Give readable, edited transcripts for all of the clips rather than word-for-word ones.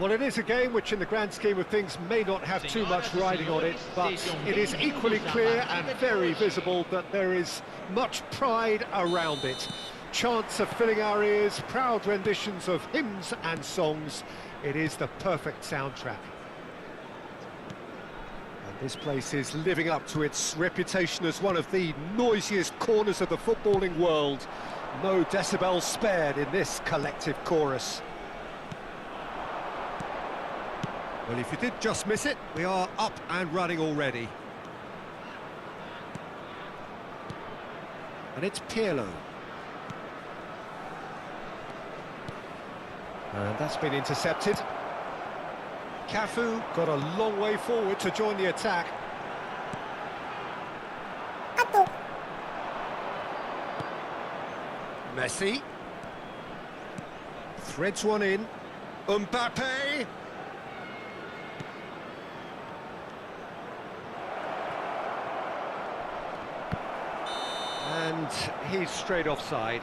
Well, it is a game which in the grand scheme of things may not have too much riding on it, but it is equally clear and very visible that there is much pride around it. Chants are filling our ears, proud renditions of hymns and songs. It is the perfect soundtrack. And this place is living up to its reputation as one of the noisiest corners of the footballing world. No decibels spared in this collective chorus. Well, if you did just miss it, we are up and running already. And it's Pirlo. And that's been intercepted. Cafu got a long way forward to join the attack. Messi. Threads one in. Mbappe. And he's straight offside.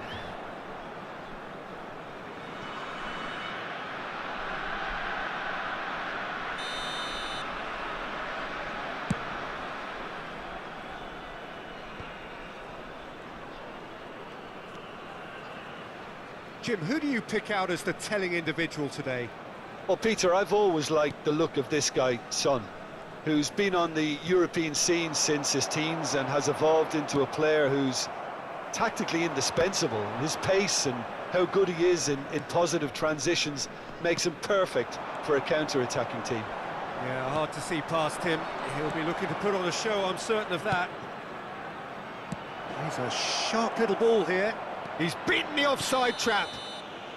Jim, who do you pick out as the telling individual today? Well, Peter, I've always liked the look of this guy, Son, who's been on the European scene since his teens and has evolved into a player who's tactically indispensable. His pace and how good he is in positive transitions makes him perfect for a counter-attacking team. Yeah, hard to see past him. He'll be looking to put on a show, I'm certain of that. He's a sharp little ball here. He's beaten the offside trap.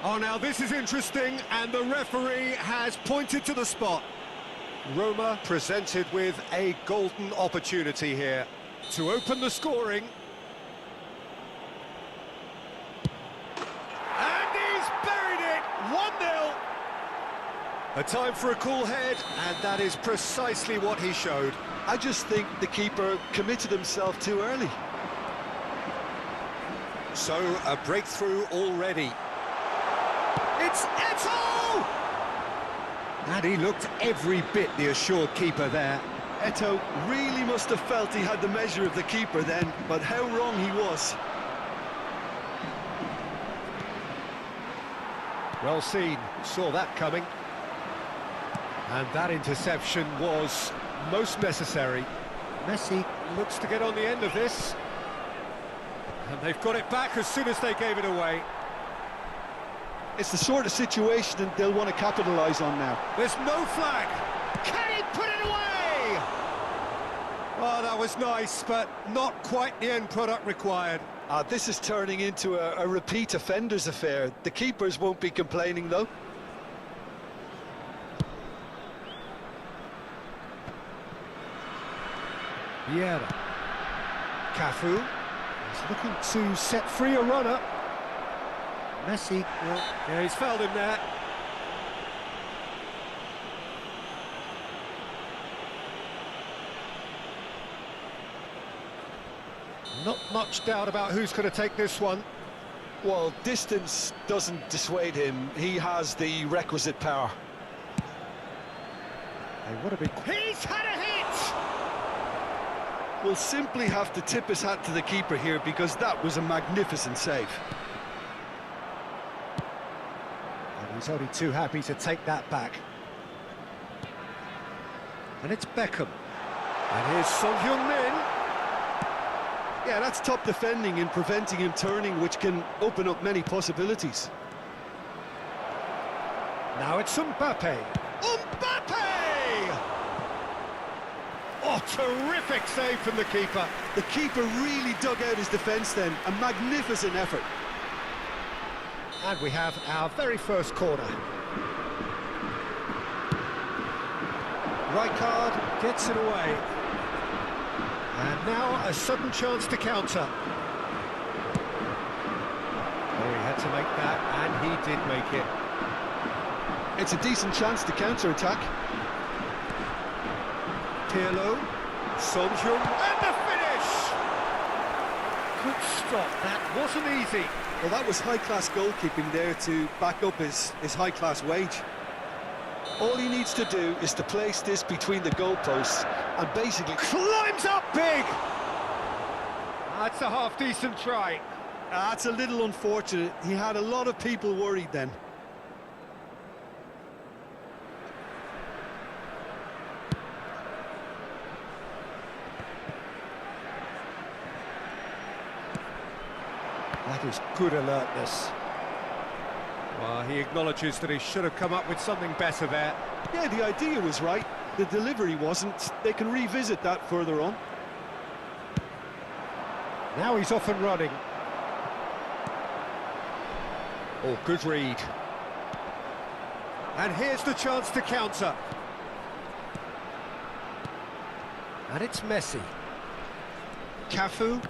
Oh, now this is interesting, and the referee has pointed to the spot. Roma presented with a golden opportunity here to open the scoring. And he's buried it, 1-0. A time for a cool head, and that is precisely what he showed. I just think the keeper committed himself too early. So, a breakthrough already. It's Eto'o! And he looked every bit the assured keeper there. Eto'o really must have felt he had the measure of the keeper then, but how wrong he was. Well seen, saw that coming. And that interception was most necessary. Messi looks to get on the end of this. And they've got it back as soon as they gave it away. It's the sort of situation that they'll want to capitalise on now. There's no flag. Can he put it away? Oh, that was nice, but not quite the end product required. This is turning into a repeat offenders affair. The keepers won't be complaining, though. Vieira. Cafu. He's looking to set free a runner. Messi, well, yeah, he's fouled him there. Not much doubt about who's going to take this one. Well, distance doesn't dissuade him. He has the requisite power. They would have been... He's had a hit! We'll simply have to tip his hat to the keeper here because that was a magnificent save. And he's only too happy to take that back. And it's Beckham. And here's Son Heung-min. Yeah, that's top defending and preventing him turning, which can open up many possibilities. Now it's Mbappe. Mbappe! Oh, terrific save from the keeper. The keeper really dug out his defence then. A magnificent effort. And we have our very first corner. Rijkaard gets it away. And now a sudden chance to counter. Oh, he had to make that, and he did make it. It's a decent chance to counter-attack. Pirlo, Son Heung, and the finish! Good stop, that wasn't easy. Well, that was high-class goalkeeping there to back up his high-class wage. All he needs to do is to place this between the goalposts and basically... Climbs up big! That's a half-decent try. That's a little unfortunate. He had a lot of people worried then. That is good alertness. Well, he acknowledges that he should have come up with something better there. Yeah, the idea was right. The delivery wasn't. They can revisit that further on. Now he's off and running. Oh, good read. And here's the chance to counter. And it's Messi. Cafu.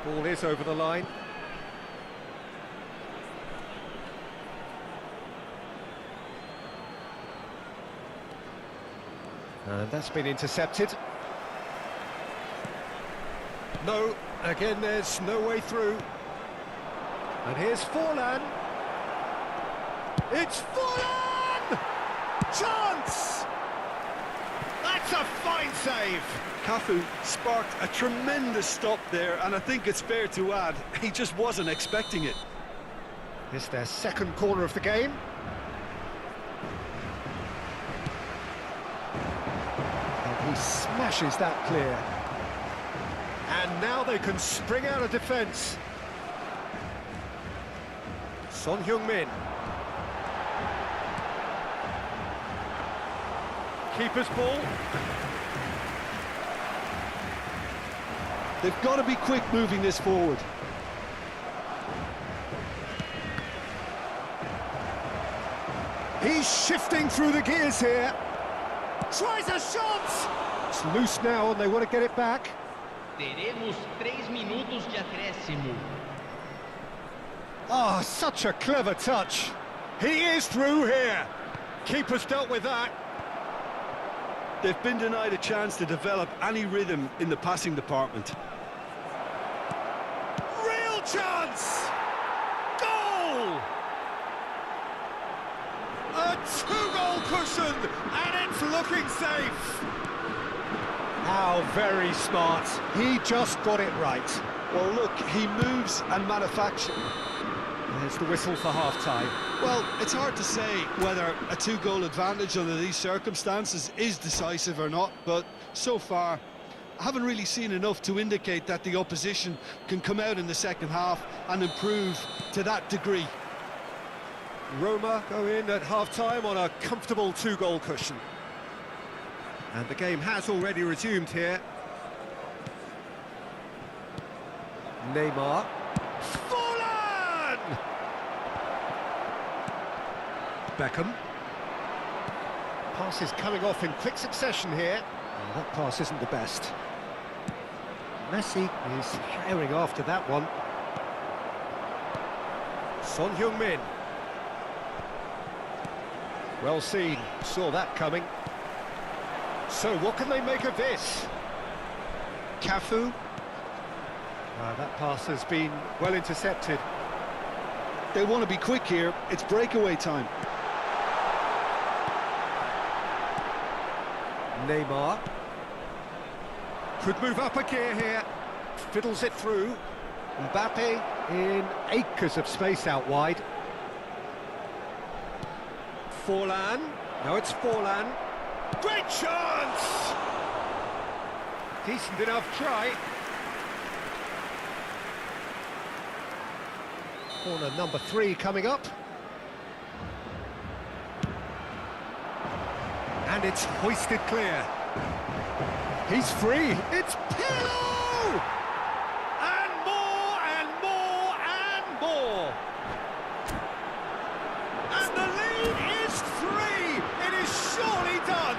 Ball is over the line. And that's been intercepted. No, again there's no way through. And here's Forlan. It's Forlan! Chance! That's a fine save. Cafu sparked a tremendous stop there, and I think it's fair to add, he just wasn't expecting it. It's their second corner of the game. And he smashes that clear. And now they can spring out of defence. Son Heung-min. Keeper's ball. They've got to be quick moving this forward. He's shifting through the gears here. Tries a shot! It's loose now and they want to get it back. Teremos 3 minutos de acréscimo. Oh, such a clever touch. He is through here. Keeper's dealt with that. They've been denied a chance to develop any rhythm in the passing department. Real chance! Goal! A 2-goal cushion, and it's looking safe. How very smart. He just got it right. Well, look, he moves and manufactures. There's the whistle for half-time. Well, it's hard to say whether a 2-goal advantage under these circumstances is decisive or not, but so far, I haven't really seen enough to indicate that the opposition can come out in the second half and improve to that degree. Roma go in at half-time on a comfortable 2-goal cushion. And the game has already resumed here. Neymar. Forlan! Beckham. Pass is coming off in quick succession here. Oh, that pass isn't the best. Messi is firing after that one. Son Heung-min. Well seen, saw that coming. So what can they make of this? Cafu. That pass has been well intercepted. They want to be quick here. It's breakaway time. Neymar. Could move up a gear here. Fiddles it through. Mbappe in acres of space out wide. Forlan. No, it's Forlan. Great chance! Decent enough try. Corner number 3 coming up. And it's hoisted clear. He's free. It's Pirlo! And more, and more, and more. And the lead is 3. It is surely done.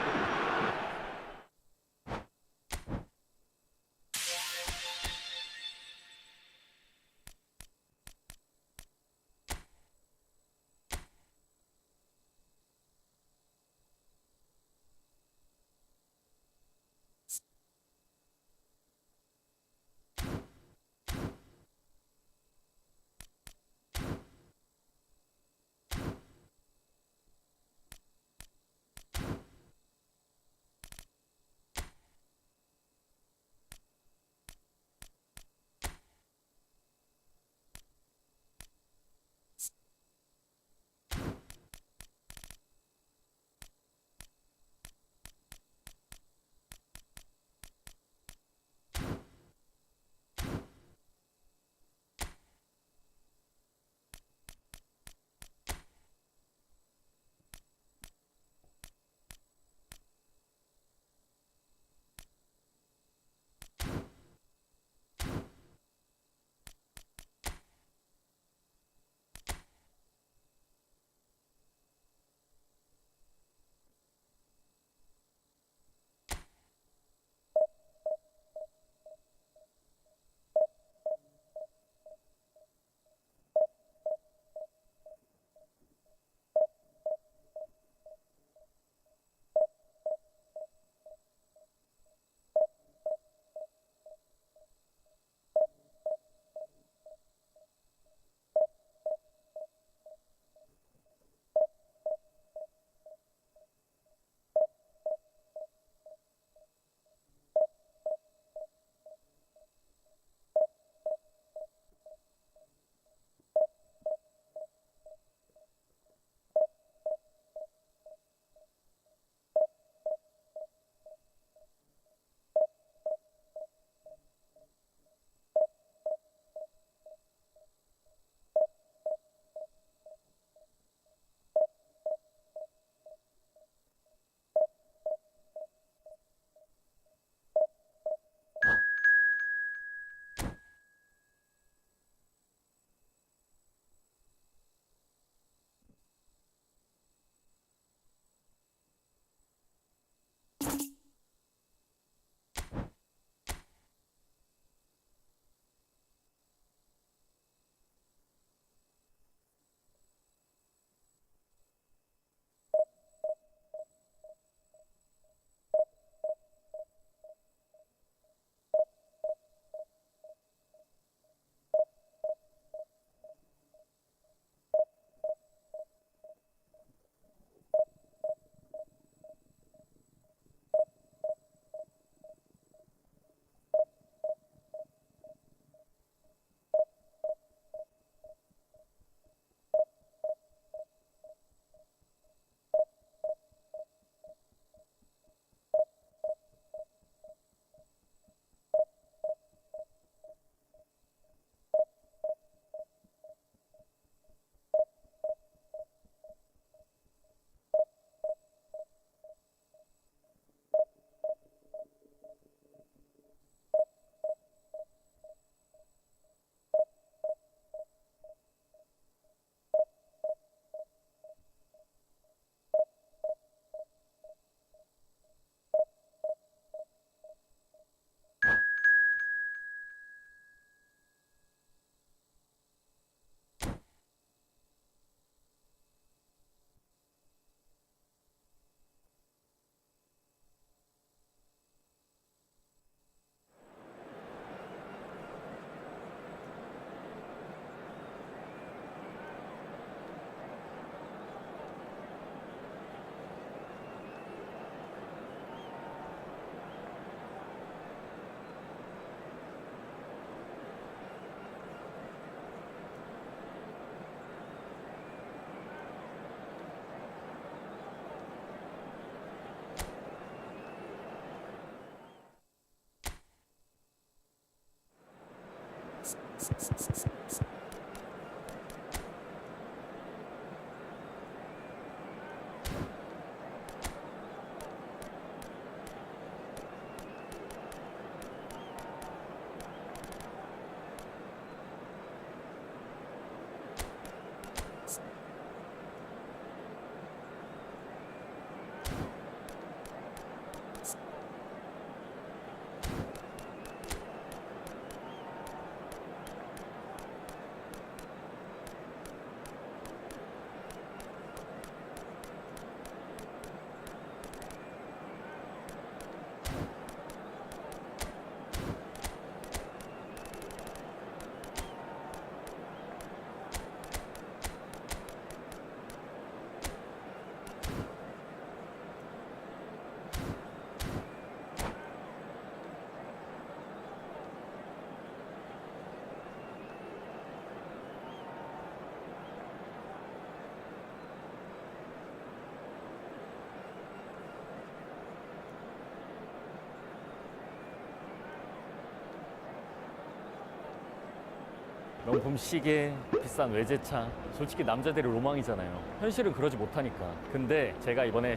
명품 시계, 비싼 외제차, 솔직히 남자들의 로망이잖아요. 현실은 그러지 못하니까. 근데 제가 이번에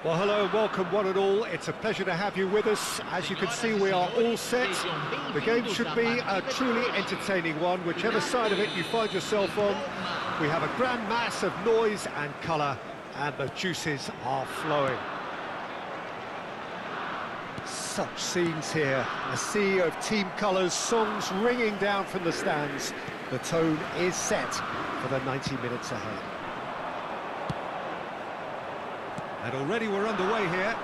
Well, hello and welcome one and all. It's a pleasure to have you with us. As you can see, we are all set. The game should be a truly entertaining one, whichever side of it you find yourself on. We have a grand mass of noise and colour, and the juices are flowing. Such scenes here, a sea of team colours, songs ringing down from the stands. The tone is set for the 90 minutes ahead. And already we're underway here.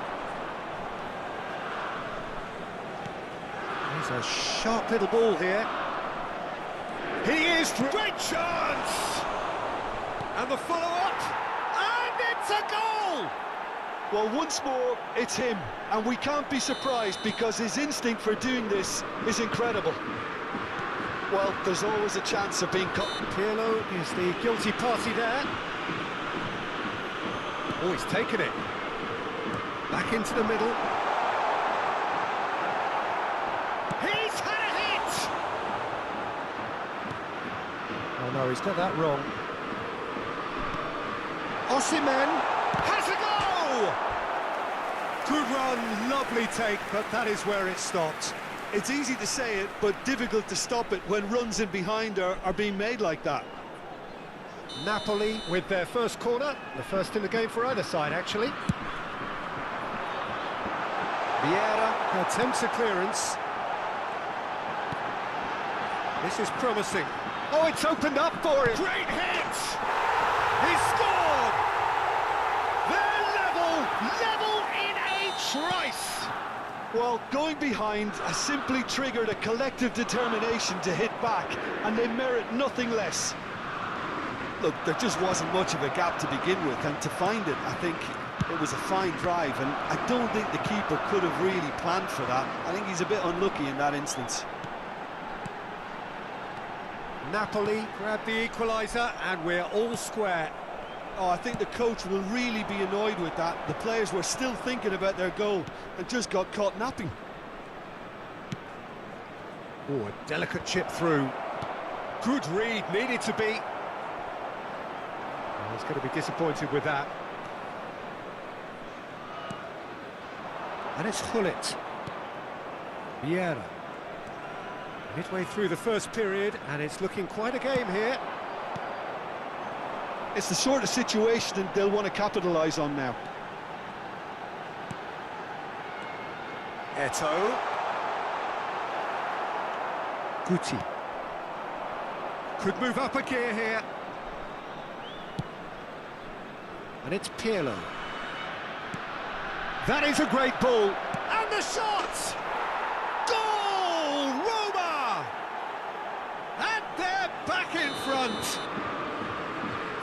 There's a sharp little ball here. He is... Great chance! And the follow-up, and it's a goal! Well, once more, it's him, and we can't be surprised because his instinct for doing this is incredible. Well, there's always a chance of being caught. Pirlo is the guilty party there. Oh, he's taken it. Back into the middle. He's had a hit! Oh no, he's got that wrong. Osimhen has a goal! Good run, lovely take, but that is where it stopped. It's easy to say it, but difficult to stop it when runs in behind are being made like that. Napoli with their first corner, the first in the game for either side, actually. Vieira attempts a clearance. This is promising. Oh, it's opened up for him. Great hit! He scored! They're level in a trice! Well, going behind has simply triggered a collective determination to hit back, and they merit nothing less. Look, there just wasn't much of a gap to begin with, and to find it, I think it was a fine drive, and I don't think the keeper could have really planned for that. I think he's a bit unlucky in that instance. Napoli grabbed the equaliser, and we're all square. Oh, I think the coach will really be annoyed with that. The players were still thinking about their goal and just got caught napping. Oh, a delicate chip through. Good read, needed to be. He's going to be disappointed with that. And it's Hullet. Vieira. Midway through the first period, and it's looking quite a game here. It's the sort of situation that they'll want to capitalise on now. Eto'o. Guti. Could move up a gear here. And it's Pirlo. That is a great ball. And the shot! Goal! Roma! And they're back in front.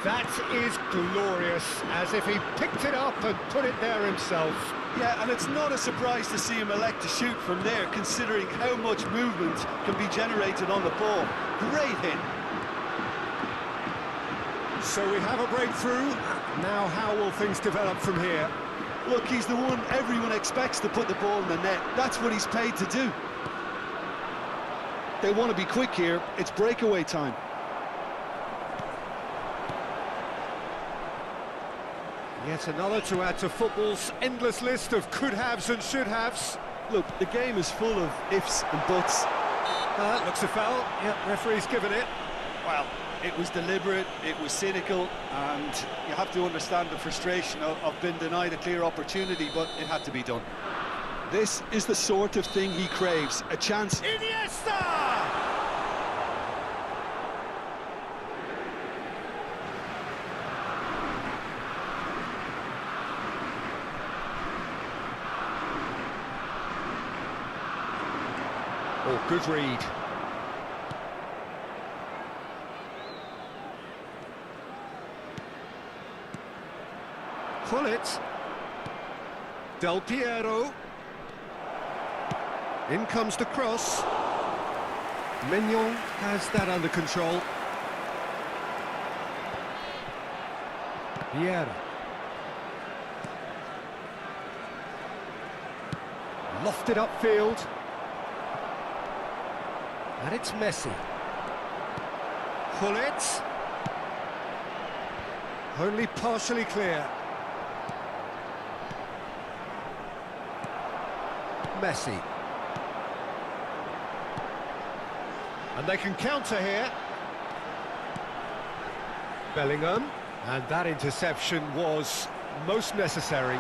That is glorious, as if he picked it up and put it there himself. Yeah, and it's not a surprise to see him elect to shoot from there, considering how much movement can be generated on the ball. Great hit. So we have a breakthrough. Now how will things develop from here? Look, he's the one everyone expects to put the ball in the net. That's what he's paid to do. They want to be quick here. It's breakaway time. Yet another to add to football's endless list of could-haves and should-haves. Look, the game is full of ifs and buts. Looks a foul. Yep, referee's given it. Well, it was deliberate, it was cynical, and you have to understand the frustration of being denied a clear opportunity, but it had to be done. This is the sort of thing he craves, a chance. Iniesta! Oh, good read. Pull it. Del Piero. In comes the cross. Mignon has that under control. Vieira. Lofted upfield. And it's Messi. Pull it. Only partially clear. Messi. And they can counter here. Bellingham. And that interception was most necessary.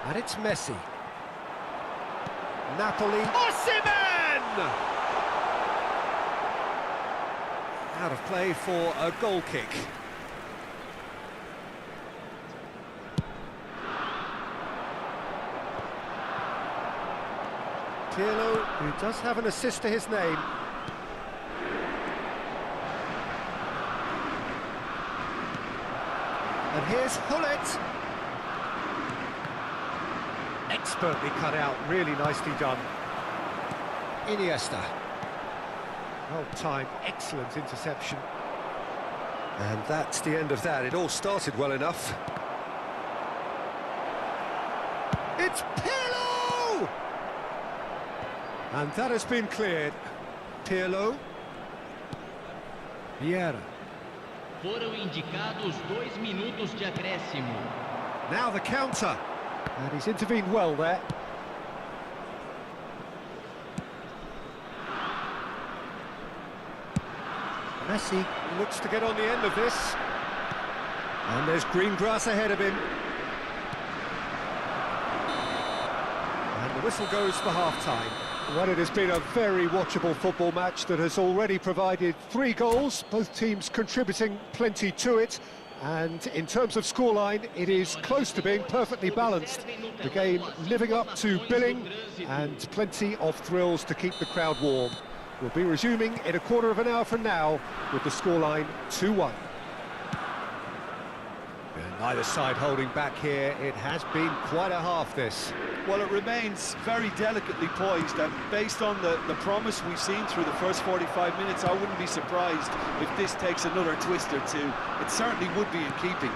And it's Messi. Napoli. Osimhen! Out of play for a goal kick. Pirlo, who does have an assist to his name. And here's Hullet. Expertly cut out, really nicely done. Iniesta. Well timed, excellent interception. And that's the end of that. It all started well enough. It's Pirlo! And that has been cleared. Pirlo. Vieira. Foram indicados 2 minutos de acréscimo. Now the counter. And he's intervened well there. Messi looks to get on the end of this. And there's green grass ahead of him. And the whistle goes for half-time. Well, it has been a very watchable football match that has already provided 3 goals, both teams contributing plenty to it. And in terms of scoreline, it is close to being perfectly balanced. The game living up to billing and plenty of thrills to keep the crowd warm. We'll be resuming in a quarter of an hour from now with the scoreline 2-1. And neither side holding back here. It has been quite a half, this. Well, it remains very delicately poised, and based on the promise we've seen through the first 45 minutes, I wouldn't be surprised if this takes another twist or two. It certainly would be in keeping.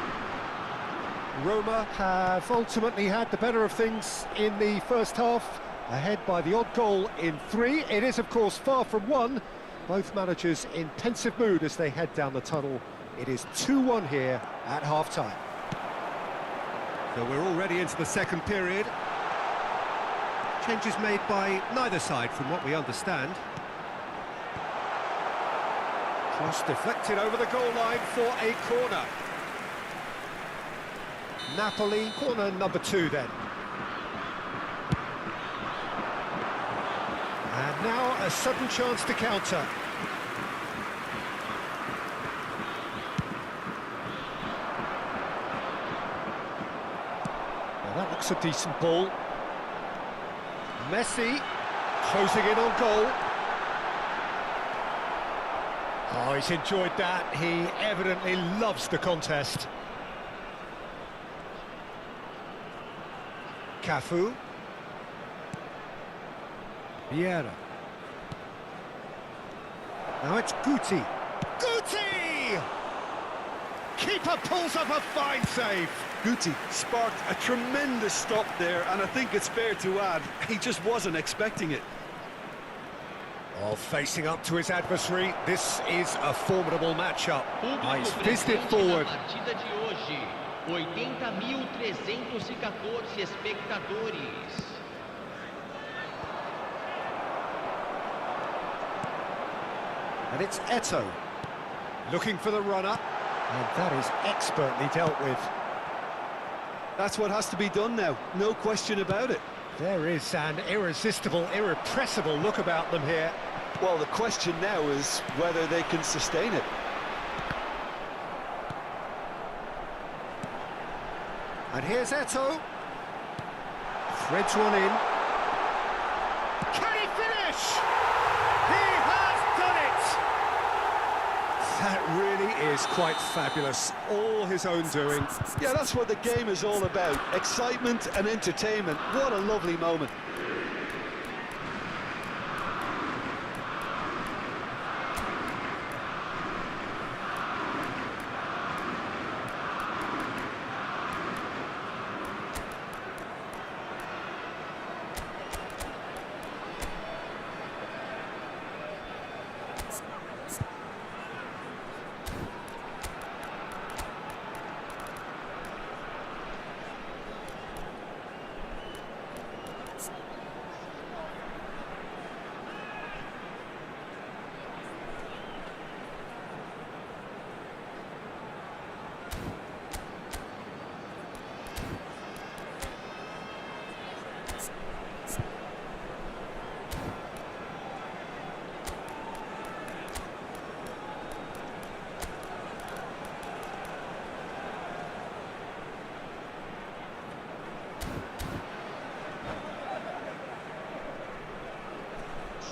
Roma have ultimately had the better of things in the first half, ahead by the odd goal in 3. It is, of course, far from 1. Both managers in pensive mood as they head down the tunnel. It is 2-1 here at half-time. So we're already into the second period. Changes made by neither side, from what we understand. Cross deflected over the goal line for a corner. Napoli, corner number 2 then. And now a sudden chance to counter. Well, that looks a decent ball. Messi closing in on goal. Oh, he's enjoyed that. He evidently loves the contest. Cafu. Vieira. Now it's Guti. Guti! Keeper pulls up a fine save. Guti sparked a tremendous stop there, and I think it's fair to add, he just wasn't expecting it. Oh, facing up to his adversary, this is a formidable matchup. He's fizzed it forward. Partida de hoje, 80.314 espectadores. And it's Eto, looking for the runner, and that is expertly dealt with. That's what has to be done now, no question about it. There is an irresistible, irrepressible look about them here. Well, the question now is whether they can sustain it. And here's Eto. Threads one in. Can he finish? He has done it! That really is quite fabulous. All his own doing. Yeah, that's what the game is all about. Excitement and entertainment. What a lovely moment.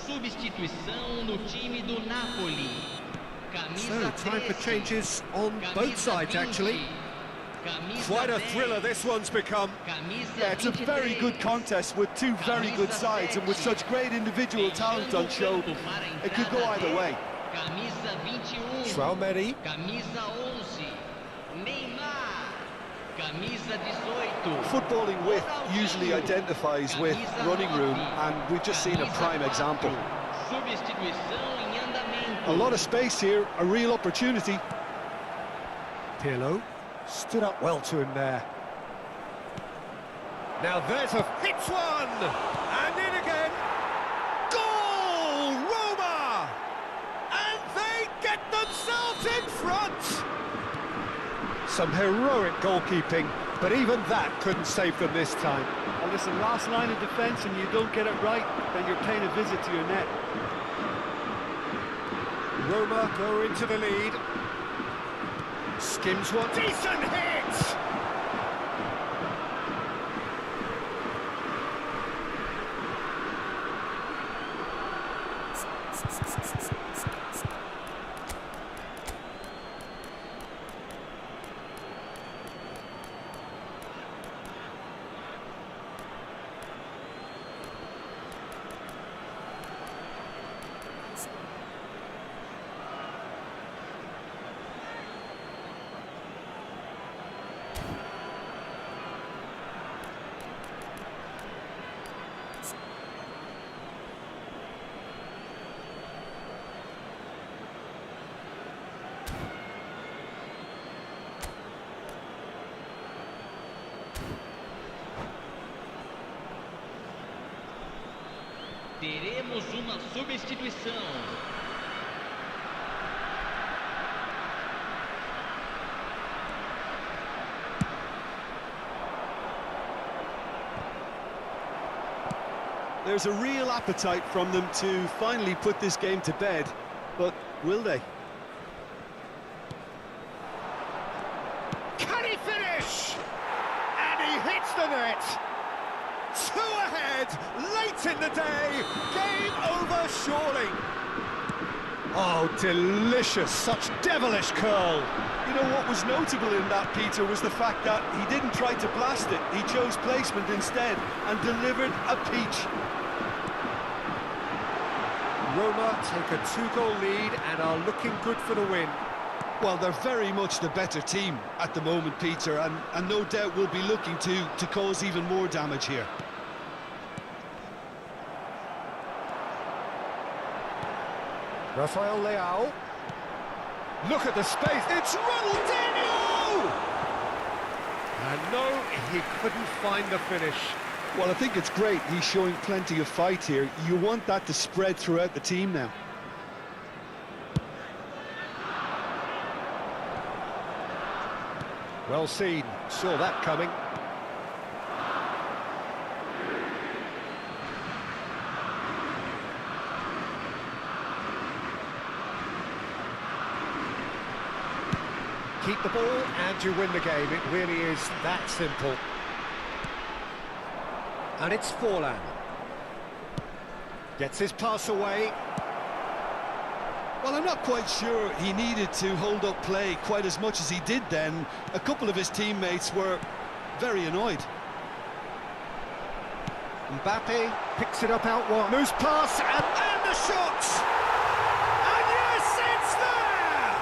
Substituição no time do Napoli. So, time for changes on both sides, actually. Quite a thriller this one's become. Yeah, it's a very good contest with two very good sides, and with such great individual talent on show, it could go either way. Camisa 21. Traumeri. Camisa 11. Neymar. Camisa 18. Footballing width usually identifies with running room, and we've just seen a prime example. Substituição em andamento. A lot of space here, a real opportunity. Pirlo stood up well to him there. Now there's a hits one, and in again. Goal, Roma, and they get themselves in front. Some heroic goalkeeping, but even that couldn't save them this time. Well, listen, last line of defence, and you don't get it right, then you're paying a visit to your net. Roma go into the lead. Skims one. Decent hit! Teremos uma substituição. There's a real appetite from them to finally put this game to bed, but will they? Can he finish? And he hits the net. Two ahead, late in the day, game over surely. Oh, delicious, such devilish curl. You know what was notable in that, Peter, was the fact that he didn't try to blast it. He chose placement instead and delivered a peach. Roma take a 2-goal lead and are looking good for the win. Well, they're very much the better team at the moment, Peter, and no doubt will be looking to cause even more damage here. Rafael Leao. Look at the space, it's Ronaldinho! And no, he couldn't find the finish. Well, I think it's great. He's showing plenty of fight here. You want that to spread throughout the team now. Well seen, saw that coming. Keep the ball and you win the game. It really is that simple. And it's Forlan. Gets his pass away. Well, I'm not quite sure he needed to hold up play quite as much as he did then. A couple of his teammates were very annoyed. Mbappe picks it up out wide. Loose pass and the shot! And yes, it's there!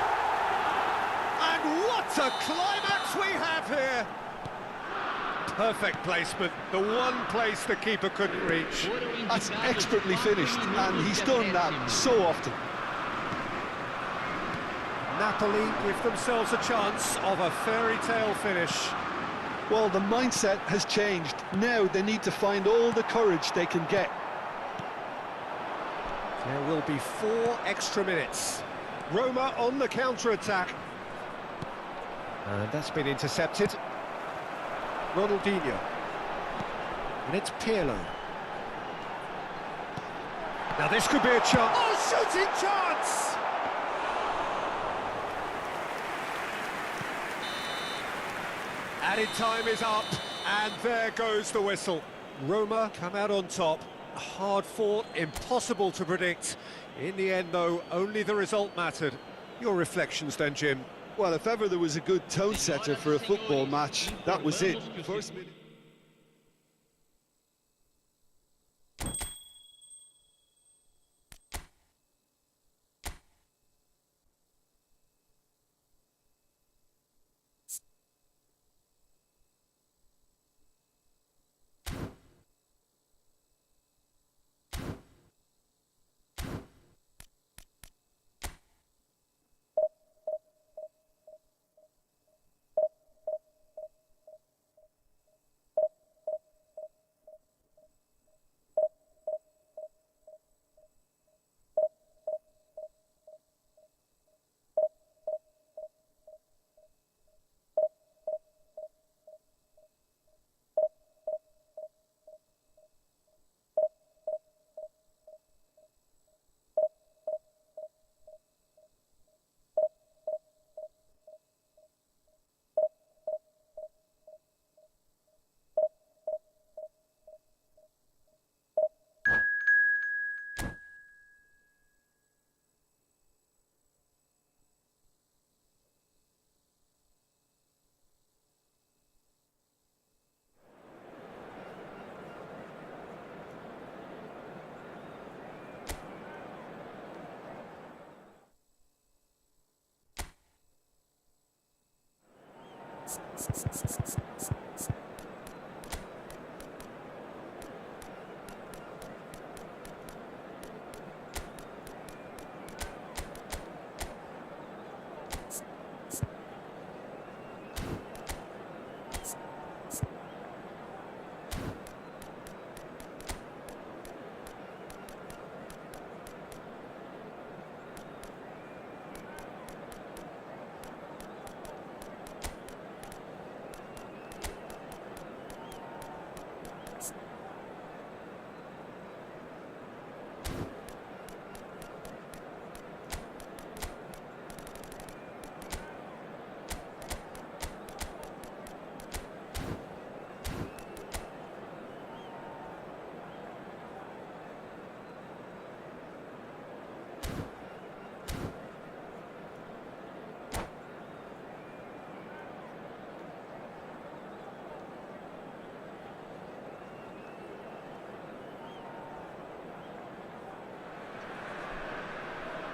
And what a climax we have here! Perfect placement, the one place the keeper couldn't reach. That's expertly finished, and he's done that so often. Napoli give themselves a chance of a fairy tale finish. Well, the mindset has changed. Now they need to find all the courage they can get. There will be 4 extra minutes. Roma on the counter-attack. And that's been intercepted. Ronaldinho. And it's Pirlo. Now this could be a chance. Oh, shooting chance! Added time is up, and there goes the whistle. Roma come out on top. Hard fought, impossible to predict. In the end, though, only the result mattered. Your reflections then, Jim? Well, if ever there was a good tone setter for a football match, that was it. First minute.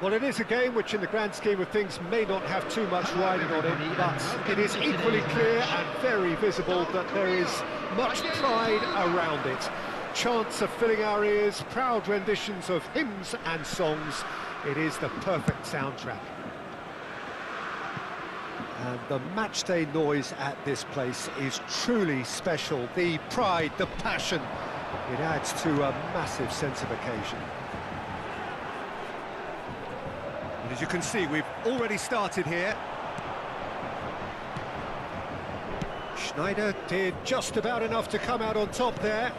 Well, it is a game which, in the grand scheme of things, may not have too much riding on it, but it is equally clear and very visible that there is much pride around it. Chants are filling our ears, proud renditions of hymns and songs. It is the perfect soundtrack. And the matchday noise at this place is truly special. The pride, the passion, it adds to a massive sense of occasion. And as you can see, we've already started here. Schneider did just about enough to come out on top there.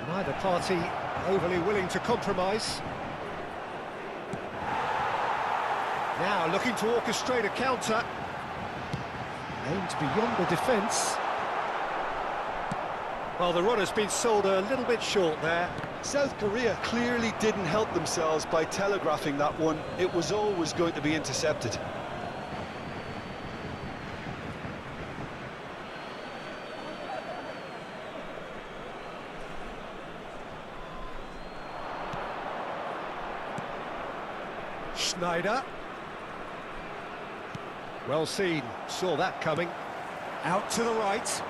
Neither party overly willing to compromise. Now looking to orchestrate a counter. Aimed beyond the defence. Well, the run has been sold a little bit short there. South Korea clearly didn't help themselves by telegraphing that one. It was always going to be intercepted. Schneider. Well seen, saw that coming. Out to the right.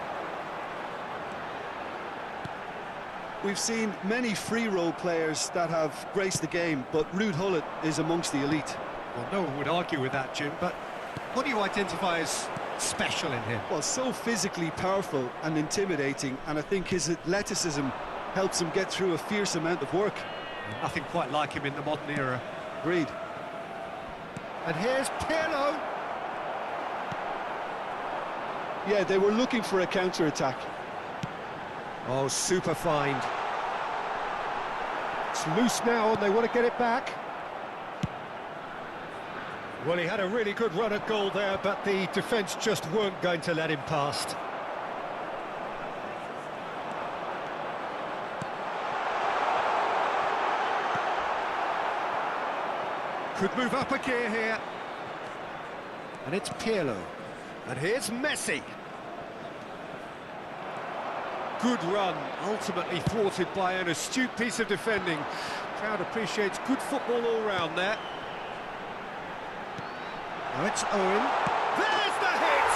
We've seen many free role players that have graced the game, but Ruud Gullit is amongst the elite. Well, no one would argue with that, Jim, but what do you identify as special in him? Well, so physically powerful and intimidating, and I think his athleticism helps him get through a fierce amount of work. Nothing quite like him in the modern era. Agreed. And here's Pirlo. Yeah, they were looking for a counter-attack. Oh, super find. It's loose now and they want to get it back. Well, he had a really good run at goal there, but the defence just weren't going to let him past. Could move up a gear here. And it's Pirlo. And here's Messi. Good run, ultimately thwarted by an astute piece of defending. Crowd appreciates good football all round there. Now it's Owen. There's the hit!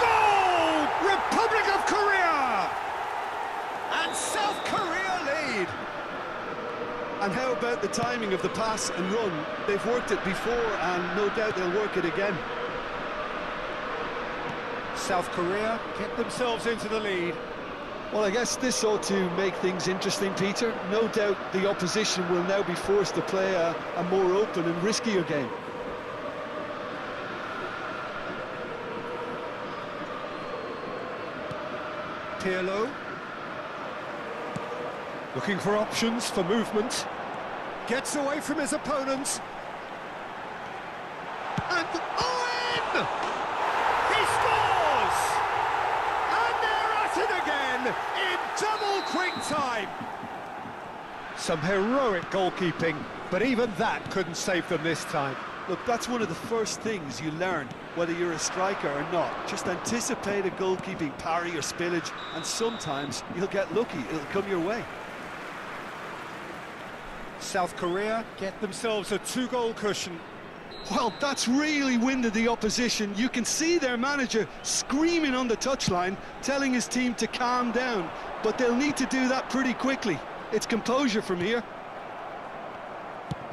Goal! Republic of Korea! And South Korea lead! And how about the timing of the pass and run? They've worked it before and no doubt they'll work it again. South Korea get themselves into the lead. Well, I guess this ought to make things interesting, Peter. No doubt the opposition will now be forced to play a more open and riskier game. Pirlo. Looking for options for movement. Gets away from his opponent. And Owen! He scores! And they're at it again in double quick time. Some heroic goalkeeping, but even that couldn't save them this time. Look, that's one of the first things you learn, whether you're a striker or not. Just anticipate a goalkeeping parry or spillage, and sometimes you'll get lucky, it'll come your way. South Korea get themselves a 2-goal cushion. Well, that's really winded the opposition. You can see their manager screaming on the touchline, telling his team to calm down, but they'll need to do that pretty quickly. It's composure from here.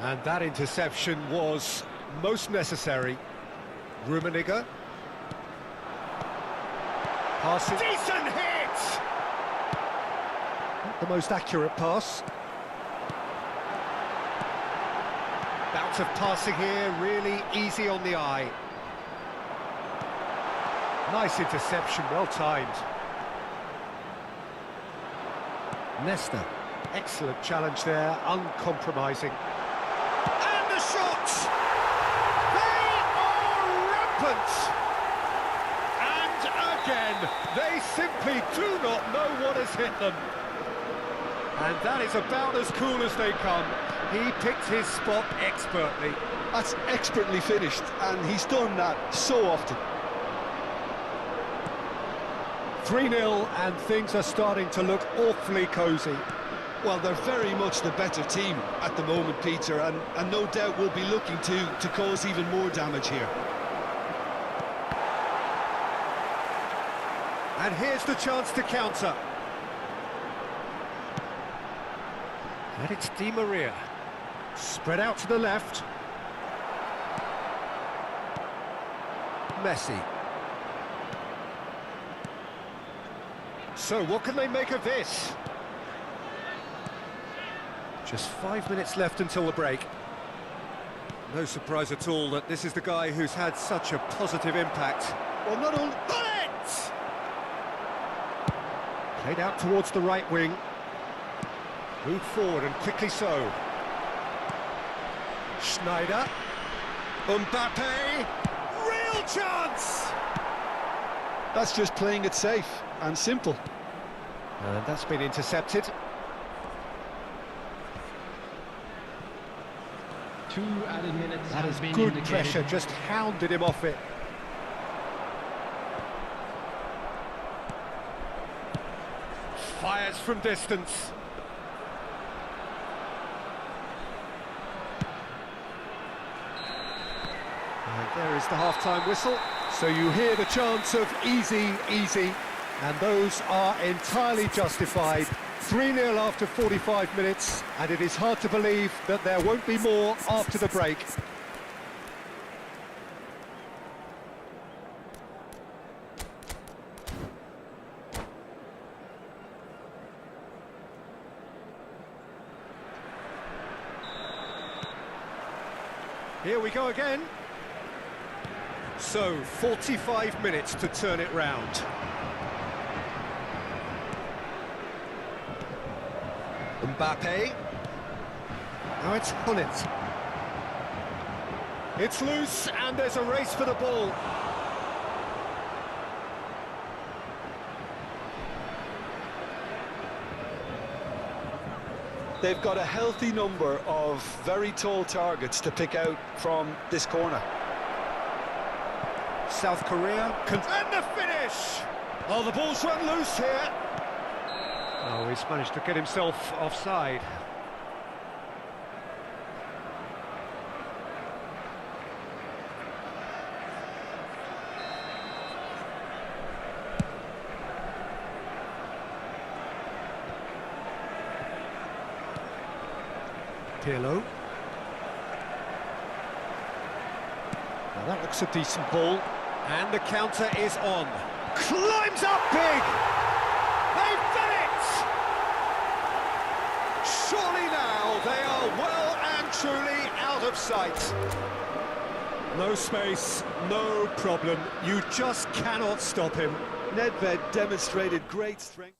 And that interception was most necessary. Rummenigge. Passing. Decent hit! Not the most accurate pass. Bouts of passing here, really easy on the eye. Nice interception, well timed. Nesta, excellent challenge there, uncompromising. And the shots! They are rampant! And again, they simply do not know what has hit them. And that is about as cool as they come. He picked his spot expertly. That's expertly finished, and he's done that so often. 3-0, and things are starting to look awfully cosy. Well, they're very much the better team at the moment, Peter, and no doubt will be looking to cause even more damage here. And here's the chance to counter. And it's Di Maria. Spread out to the left. Messi. So what can they make of this? Just 5 minutes left until the break. No surprise at all that this is the guy who's had such a positive impact. Well, not only... Bullet! Played out towards the right wing. Moved forward and quickly so. Schneider. Mbappe. Real chance! That's just playing it safe and simple. And that's been intercepted. 2 added minutes That have is been good indicated. pressure, just hounded him off it. Fires from distance. And there is the half-time whistle. So you hear the chants of easy, easy, and those are entirely justified. 3-0 after 45 minutes, and it is hard to believe that there won't be more after the break. Here we go again. So, 45 minutes to turn it round. Mbappe. Now it's Hullet. It's loose, and there's a race for the ball. They've got a healthy number of very tall targets to pick out from this corner. South Korea can... And the finish! Oh, the ball's run loose here. Oh, he's managed to get himself offside. Pirlo. Now that looks a decent ball. And the counter is on. Climbs up big! They've done it! Surely now they are well and truly out of sight. No space, no problem. You just cannot stop him. Nedved demonstrated great strength.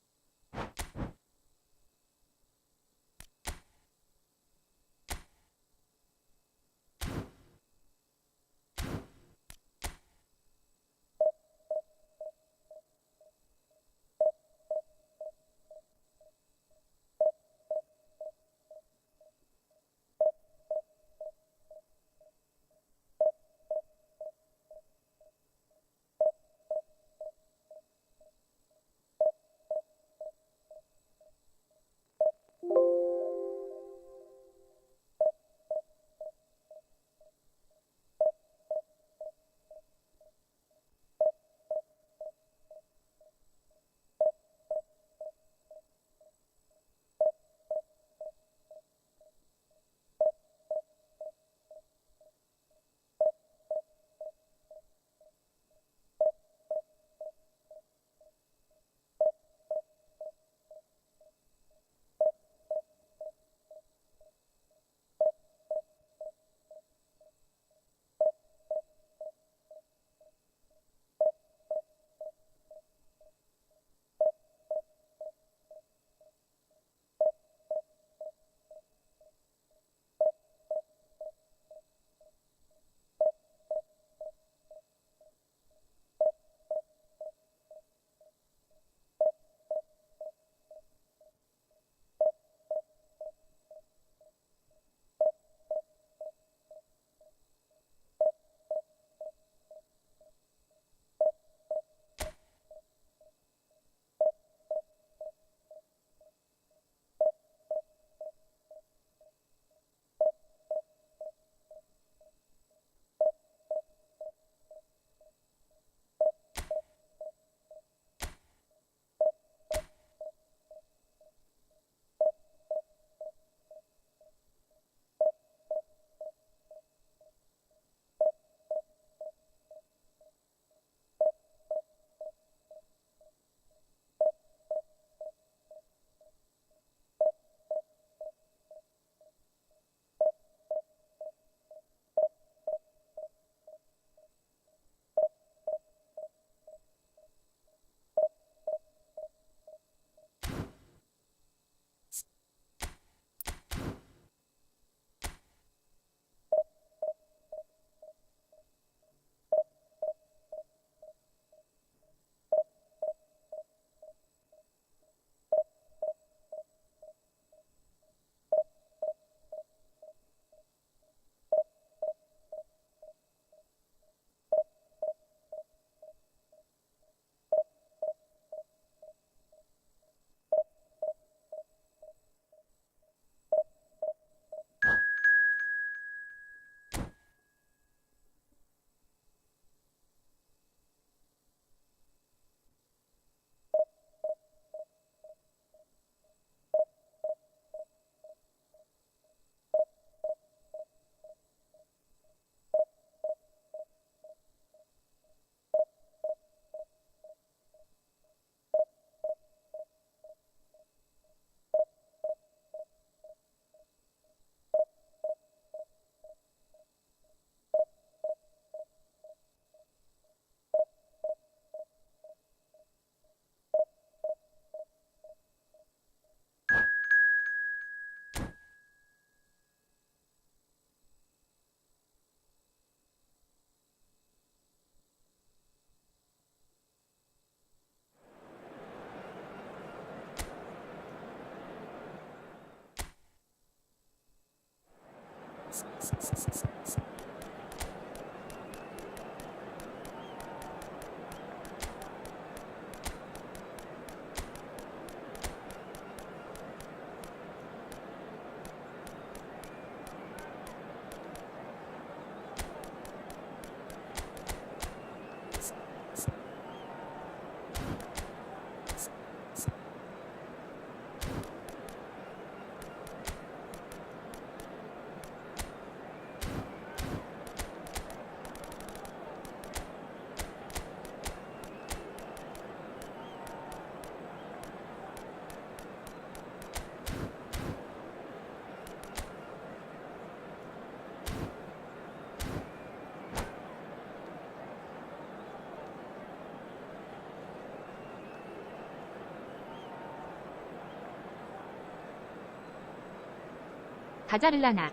가자를라나.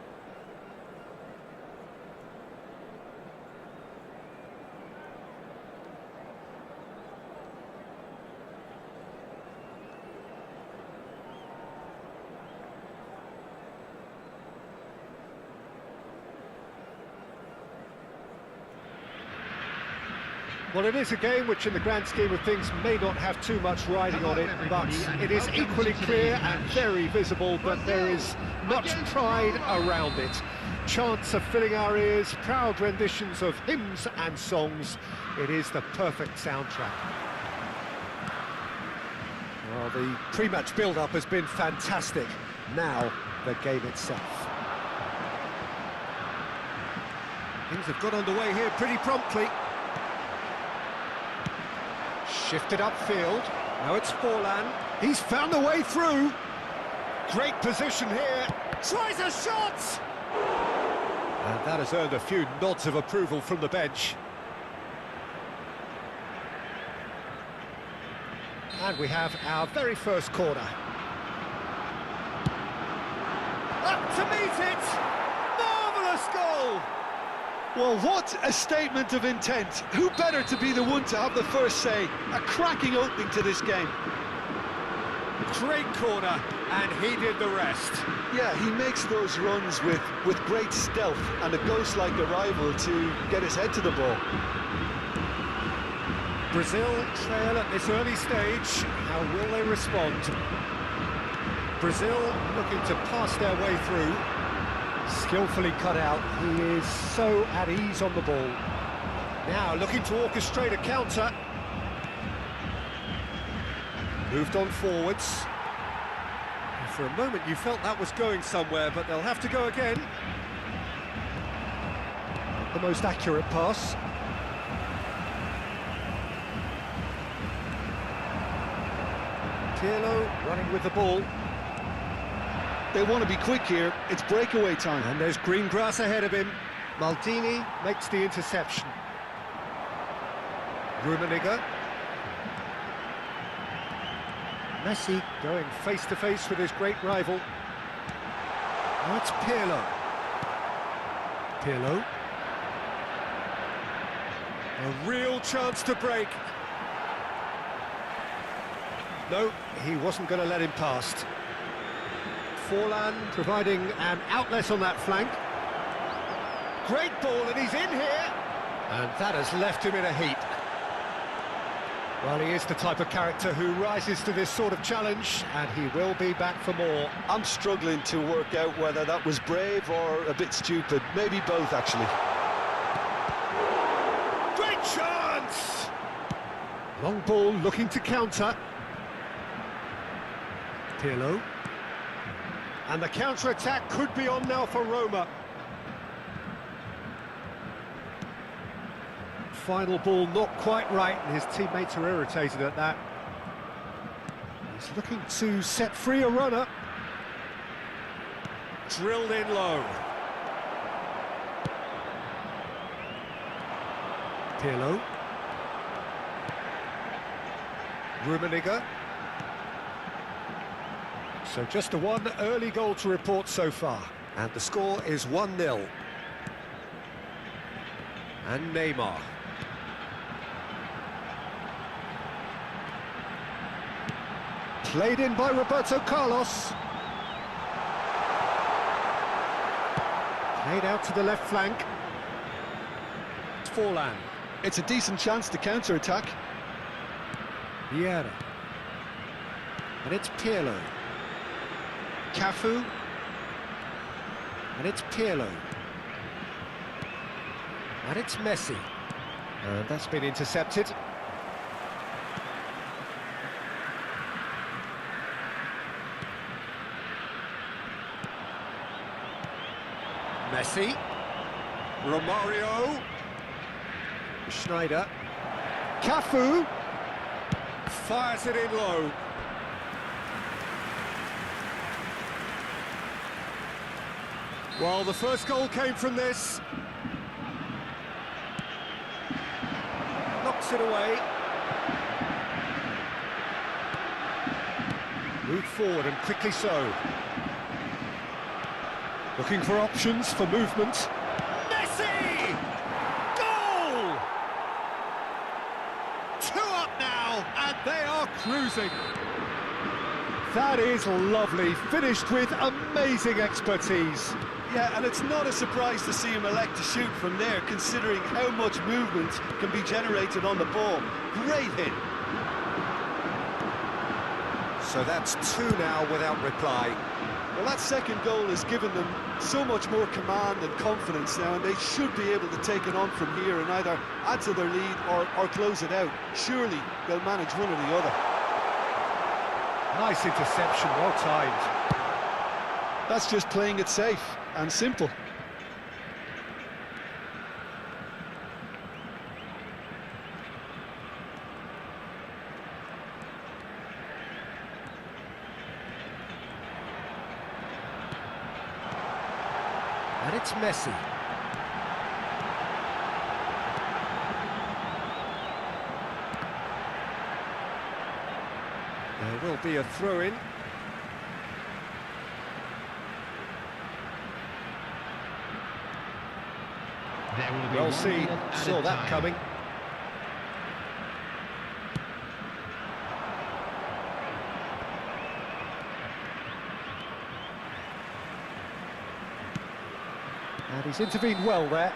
Well, it is a game which in the grand scheme of things may not have too much riding on it, but it is equally clear and very visible that there is much pride around it. Chants are filling our ears, proud renditions of hymns and songs. It is the perfect soundtrack. Well, the pre-match build-up has been fantastic. Now, the game itself. Things have got underway here pretty promptly. Shifted upfield, now it's Forlan, he's found a way through. Great position here, tries a shot! And that has earned a few nods of approval from the bench. And we have our very first corner. Up to meet it! Marvellous goal! Well, what a statement of intent. Who better to be the one to have the first say? A cracking opening to this game. Great corner, and he did the rest. Yeah, he makes those runs with great stealth and a ghost-like arrival to get his head to the ball. Brazil trail at this early stage. How will they respond? Brazil looking to pass their way through. Skillfully cut out, he is so at ease on the ball. Now looking to orchestrate a counter. Moved on forwards. And for a moment you felt that was going somewhere, but they'll have to go again. Not the most accurate pass. Pirlo running with the ball. They want to be quick here, it's breakaway time. And there's green grass ahead of him. Maldini makes the interception. Rummenigge. Messi going face-to-face with his great rival. Now it's Pirlo. Pirlo. A real chance to break. No, he wasn't going to let him past. Forlan providing an outlet on that flank. Great ball, and he's in here. And that has left him in a heap. Well, he is the type of character who rises to this sort of challenge, and he will be back for more. I'm struggling to work out whether that was brave or a bit stupid. Maybe both, actually. Great chance! Long ball looking to counter. Pirlo. And the counter-attack could be on now for Roma. Final ball not quite right, and his teammates are irritated at that. He's looking to set free a runner. Drilled in low. Pirlo. Rummenigge. So just the one early goal to report so far. And the score is 1-0. And Neymar. Played in by Roberto Carlos. Played out to the left flank. It's Forlan. It's a decent chance to counter-attack. Vieira. And it's Pirlo. Cafu. And it's Pirlo. And it's Messi. And that's been intercepted. Messi. Romario. Schneider. Cafu. Fires it in low. Well, the first goal came from this. Knocks it away. Moved forward and quickly so. Looking for options for movement. Messi! Goal! 2 up now, and they are cruising. That is lovely, finished with amazing expertise. Yeah, and it's not a surprise to see him elect to shoot from there, considering how much movement can be generated on the ball. Great hit. So that's 2 now without reply. Well, that second goal has given them so much more command and confidence now, and they should be able to take it on from here and either add to their lead or close it out. Surely they'll manage one or the other. Nice interception, well timed. That's just playing it safe and simple. And it's Messi. There will be a throw-in. Well seen, saw that coming. And he's intervened well there.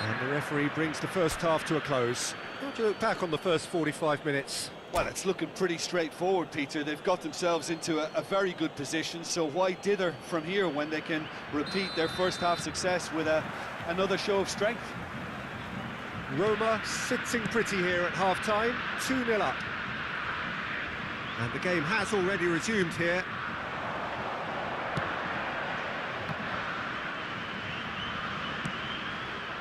And the referee brings the first half to a close. How do you look back on the first 45 minutes? Well, it's looking pretty straightforward, Peter. They've got themselves into a very good position, so why dither from here when they can repeat their first half success with another show of strength? Roma sitting pretty here at half-time, 2-0 up. And the game has already resumed here.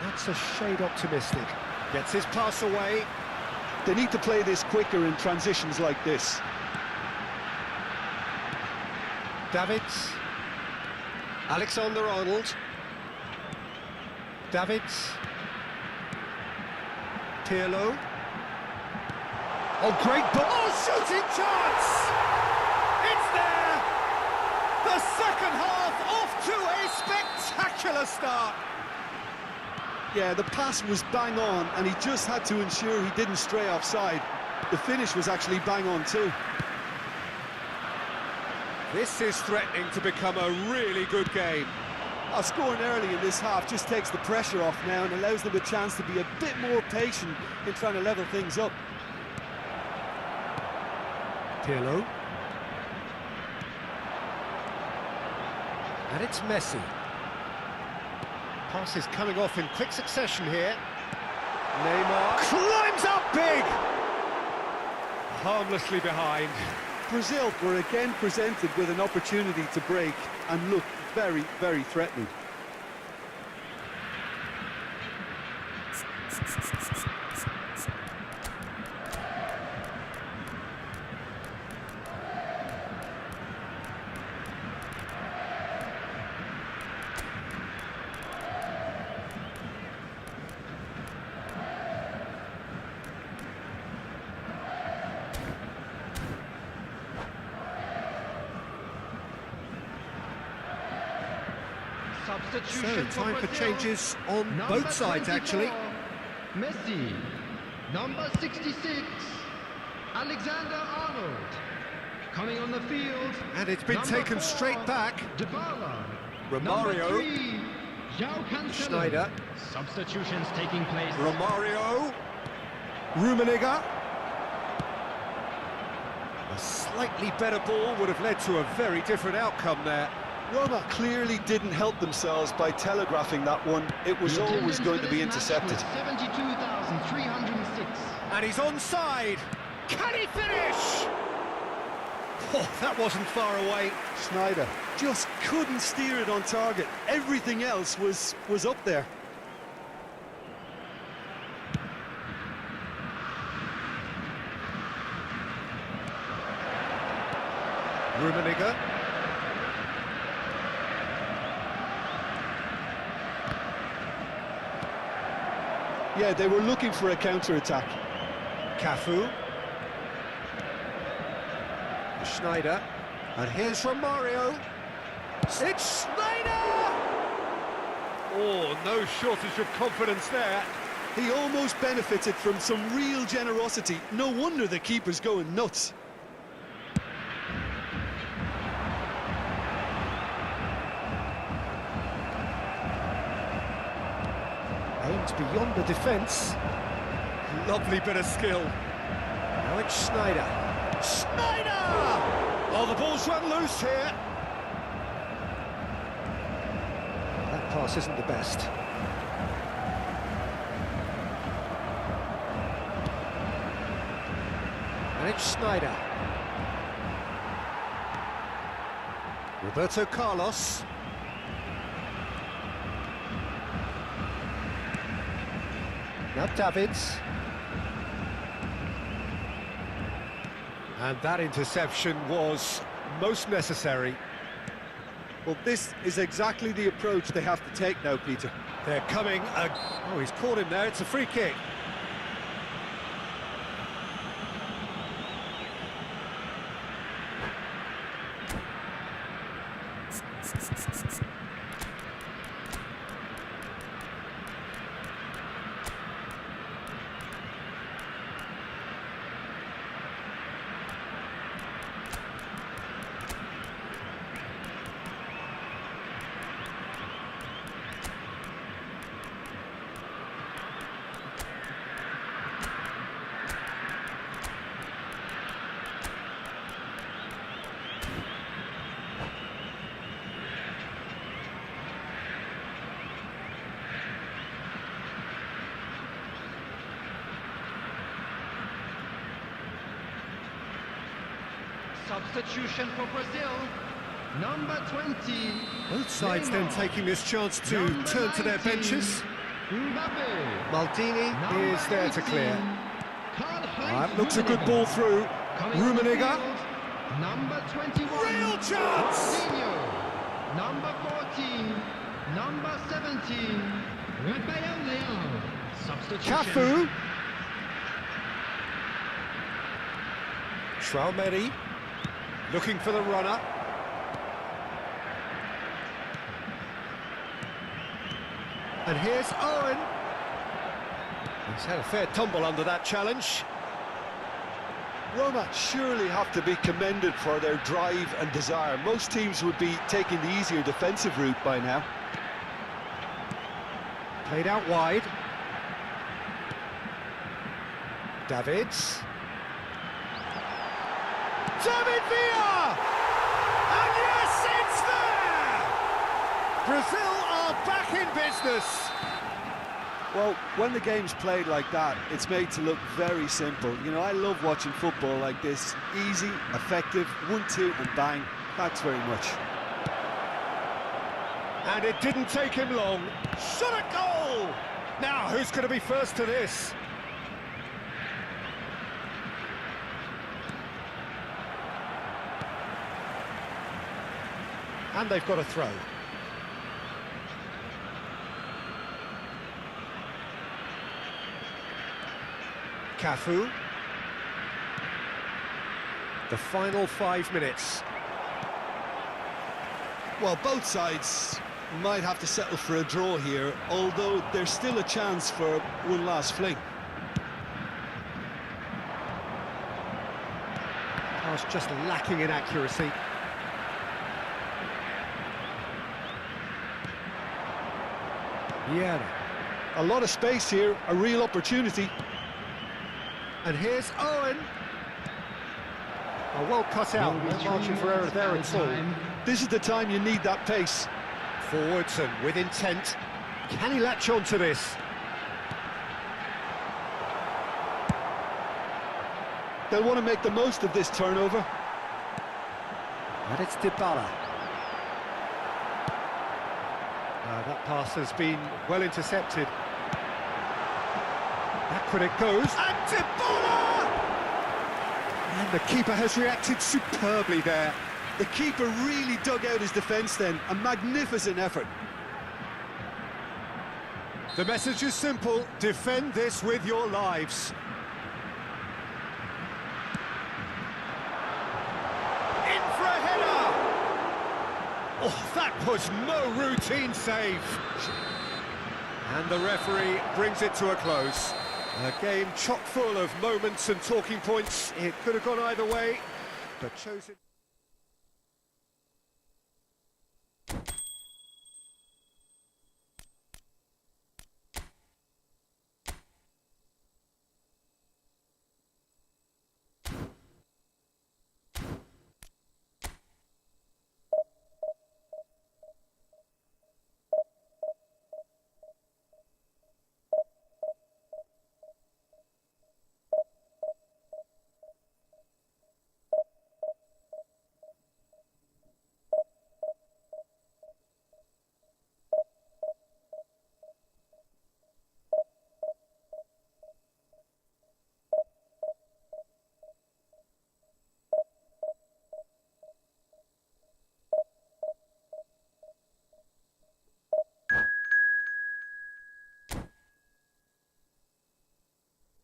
That's a shade optimistic. Gets his pass away. They need to play this quicker in transitions like this. Davids. Alexander-Arnold. Davids. Pirlo. Oh, great ball! Oh, shooting chance! It's there! The second half off to a spectacular start! Yeah, the pass was bang on, and he just had to ensure he didn't stray offside. The finish was actually bang on too. This is threatening to become a really good game. Scoring early in this half just takes the pressure off now and allows them a chance to be a bit more patient in trying to level things up. Pirlo. And it's Messi. Passes coming off in quick succession here. Neymar climbs up big! Harmlessly behind. Brazil were again presented with an opportunity to break and looked very, very threatening. So, time for changes on both sides, actually. Messi, number 66, Alexander-Arnold, coming on the field. And it's been taken straight back. Dybala, Romario. 3, João Cancelo. Schneider. Substitutions taking place. Romario. Rummenigge. A slightly better ball would have led to a very different outcome there. Roma clearly didn't help themselves by telegraphing that one. It was The always attendance going for to be this match intercepted. was 72,306. And he's onside. Can he finish? Oh, that wasn't far away. Schneider just couldn't steer it on target. Everything else was up there. Rummenigge. Yeah, they were looking for a counter-attack. Cafu. Schneider. And here's Romario. It's Schneider! Oh, no shortage of confidence there. He almost benefited from some real generosity. No wonder the keeper's going nuts. Aimed beyond the defence. Lovely bit of skill. Now it's Schneider. Schneider! Oh, the ball's run loose here. That pass isn't the best. And it's Schneider. Roberto Carlos. Now Davids. And that interception was most necessary. Well, this is exactly the approach they have to take now, Peter. They're coming. Oh, he's caught him there. It's a free kick. Substitution for Brazil. Number 20. Both sides then taking this chance to Number turn to their 19, benches. Mbappe. Maldini Number is there to 18, clear. Karl-Heinz That looks a good Rummenigge. ball through. Coming on the Rummenigge. field, Number 21. Real chance! Coutinho. Number 14. Number 17. Raphael Leão. Substitution. Cafu. Traumeri looking for the runner. And here's Owen. He's had a fair tumble under that challenge. Roma surely have to be commended for their drive and desire. Most teams would be taking the easier defensive route by now. Played out wide. Davids. David Villa! And yes, it's there! Brazil are back in business. Well, when the game's played like that, it's made to look very simple. You know, I love watching football like this. Easy, effective, 1-2 and bang. Thanks very much. And it didn't take him long. Shot a goal! Now, who's going to be first to this? And they've got a throw. Cafu. The final 5 minutes. Well, both sides might have to settle for a draw here, although there's still a chance for one last fling. Pass just lacking in accuracy. Yeah. A lot of space here, a real opportunity. And here's Owen. Oh, well cut out. No margin for error there at all. This is the time you need that pace. Forwards and with intent. Can he latch on to this? They'll want to make the most of this turnover. And it's Dybala. That pass has been well intercepted. Backward it goes, and Dybala! And the keeper has reacted superbly there. The keeper really dug out his defence then, a magnificent effort. The message is simple, defend this with your lives. In for a header! Oh, that was no routine save. And the referee brings it to a close. A game chock full of moments and talking points. It could have gone either way, but chose it.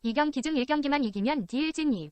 이 경기 중 1경기만 이기면 딜 진입.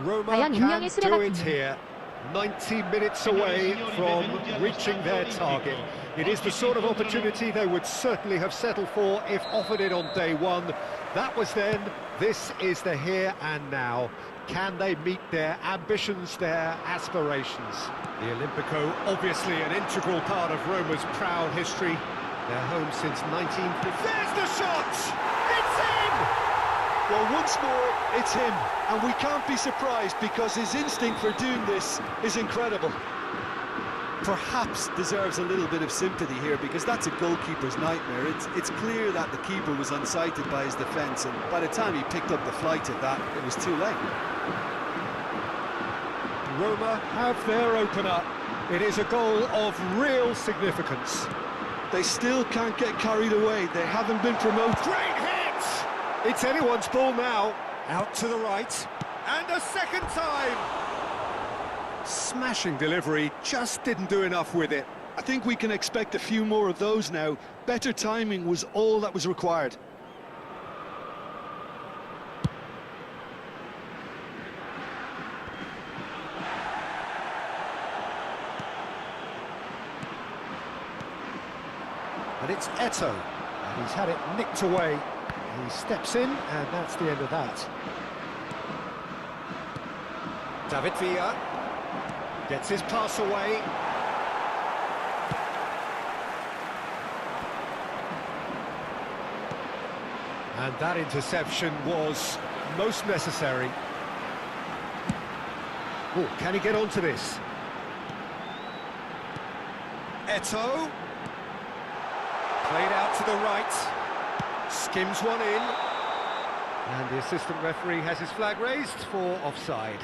Roma 과연 can 운명의 수레가 do it 탔나요? here. 90 minutes away from reaching their target. It is the sort of opportunity they would certainly have settled for if offered it on day one. That was then, this is the here and now. Can they meet their ambitions, their aspirations? The Olympico, obviously an integral part of Roma's proud history. Their home since 1950. There's the shot! It's in! Well, once more, it's him, and we can't be surprised because his instinct for doing this is incredible. Perhaps deserves a little bit of sympathy here because that's a goalkeeper's nightmare. It's clear that the keeper was unsighted by his defence, and by the time he picked up the flight of that, it was too late. Roma have their opener. It is a goal of real significance. They still can't get carried away. They haven't been promoted. Great hit! It's anyone's ball now. Out to the right. And a second time! Smashing delivery, just didn't do enough with it. I think we can expect a few more of those now. Better timing was all that was required. And it's Eto'o. And he's had it nicked away. He steps in, and that's the end of that. David Villa gets his pass away. And that interception was most necessary. Oh, can he get onto this? Eto'o. Played out to the right. Skims one in. And the assistant referee has his flag raised for offside.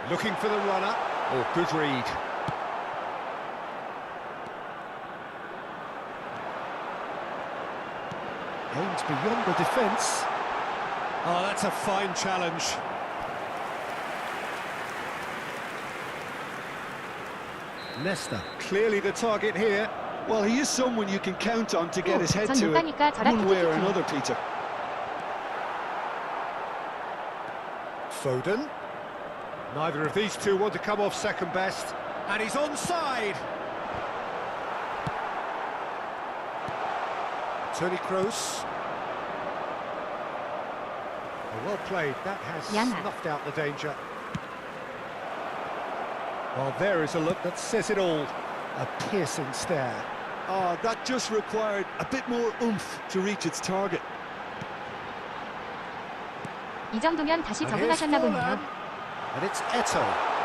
Looking for the runner. Oh, good read. Aimed beyond the defence. Oh, that's a fine challenge. Nesta, clearly the target here. Well, he is someone you can count on to get his head 전 to it, 못가니까 저랑 one way or 키키키. another, Peter. Foden. Neither of these two want to come off second best. And he's onside. Toni Kroos. Well played. That has Yana. snuffed out the danger. Well, there is a look that says it all. A piercing stare. Oh, that just required a bit more oomph to reach its target. 이 정도면 다시 And here's 적응하셨나 보네요. Forlan. And it's Eto'o.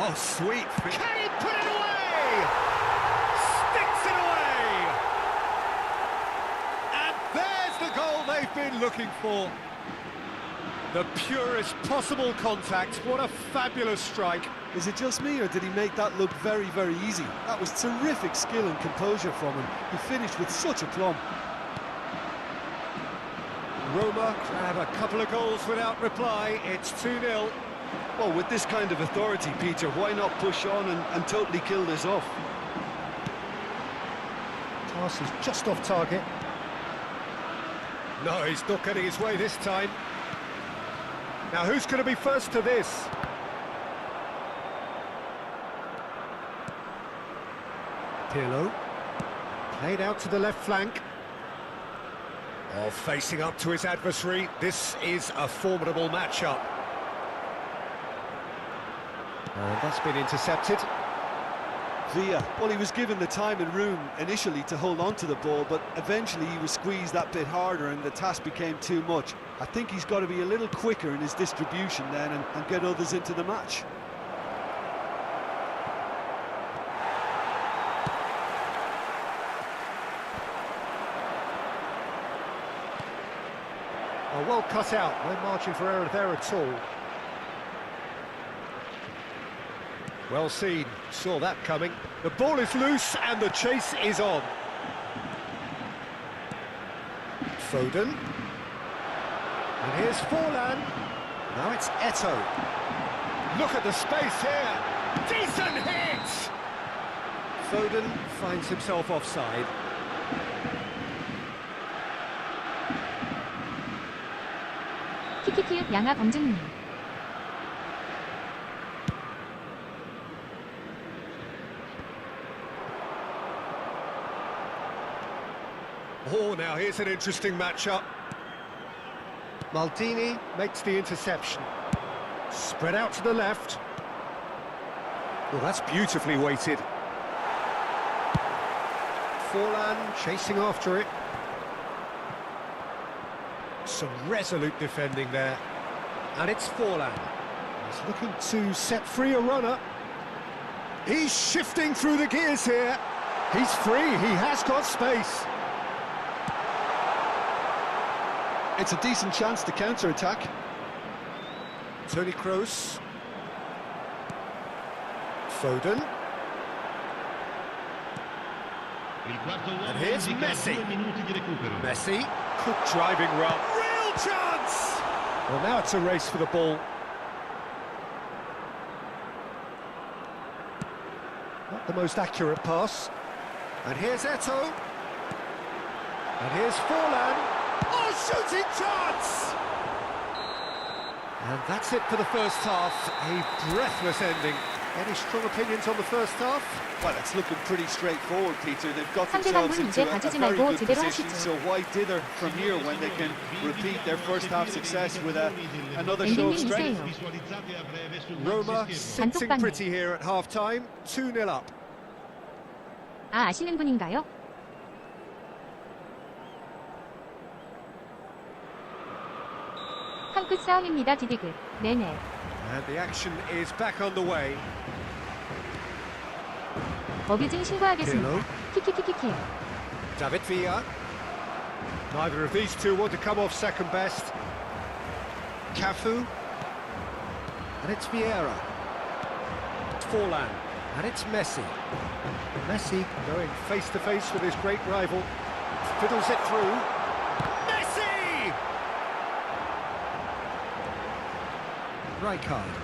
Oh, sweet. Can he put it away? Sticks it away! And there's the goal they've been looking for. The purest possible contact. What a fabulous strike. Is it just me, or did he make that look very, very easy? That was terrific skill and composure from him. He finished with such aplomb. Roma grab a couple of goals without reply. It's 2-0. Well, with this kind of authority, Peter, why not push on and totally kill this off? Pass is just off target. No, he's not getting his way this time. Now, who's going to be first to this? Pirlo. Played out to the left flank. Oh, facing up to his adversary. This is a formidable matchup. And that's been intercepted. Villa, well, he was given the time and room initially to hold on to the ball, but eventually he was squeezed that bit harder and the task became too much. I think he's got to be a little quicker in his distribution then and get others into the match. Oh, well cut out. No margin for error there at all. Well seen. Saw that coming. The ball is loose and the chase is on. Foden. And here's Forlan. Now it's Eto'o. Look at the space here. Decent hit! Foden finds himself offside. 키키키읍 양아 검증님. Oh, now here's an interesting matchup. Maldini makes the interception. Spread out to the left. Well, that's beautifully weighted. Forlan chasing after it. Some resolute defending there. And it's Forlan. He's looking to set free a runner. He's shifting through the gears here. He's free, he has got space. It's a decent chance to counter-attack. Toni Kroos. Foden. And here's Messi. Messi. Good driving run. Real chance! Well, now it's a race for the ball. Not the most accurate pass. And here's Eto'o. And here's Forlan. Oh, shooting chance! And that's it for the first half. A breathless ending. Any strong opinions on the first half? Well, it's looking pretty straightforward, Peter. They've got 상대방은 themselves 이제 into a 봐주지 very 말고 good 제대로 position, 하시죠. so why dither from here when they can repeat their first half success with another show of 엔딩님 strength? 이세요. Roma sitting 단톡방에. pretty here at half-time. 2-0 up. 아, 아시는 분인가요? 한 끝 싸움입니다, 디디그. 네네. And the action is back on the way. 어뷰징 신고하겠습니다. Pirlo. 키키키키키. David Villa. Neither of these two want to come off second best. Cafu. And it's Vieira. It's Forlan. And it's Messi. Messi going face-to-face with his great rival. Fiddles it through. Messi! Rijkaard.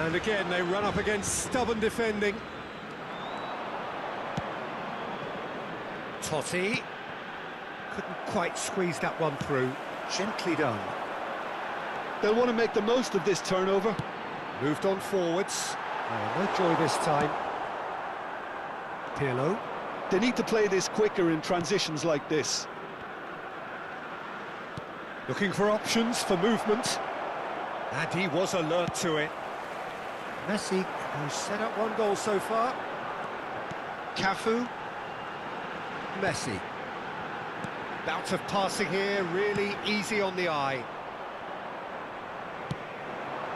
And again, they run up against stubborn defending. Totti. Couldn't quite squeeze that one through. Gently done. They'll want to make the most of this turnover. Moved on forwards. Oh, no joy this time. Pirlo. They need to play this quicker in transitions like this. Looking for options for movement. And he was alert to it. Messi, who's set up one goal so far. Cafu. Messi. Bout of passing here, really easy on the eye.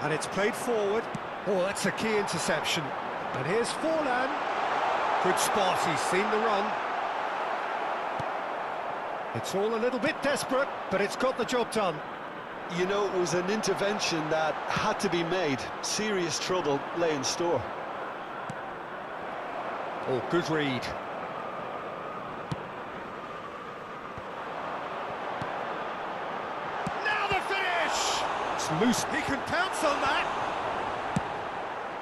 And it's played forward. Oh, that's a key interception. And here's Forlan. Good spot, he's seen the run. It's all a little bit desperate, but it's got the job done. You know, it was an intervention that had to be made. Serious trouble lay in store. Oh, good read. Now the finish! It's loose, he can pounce on that!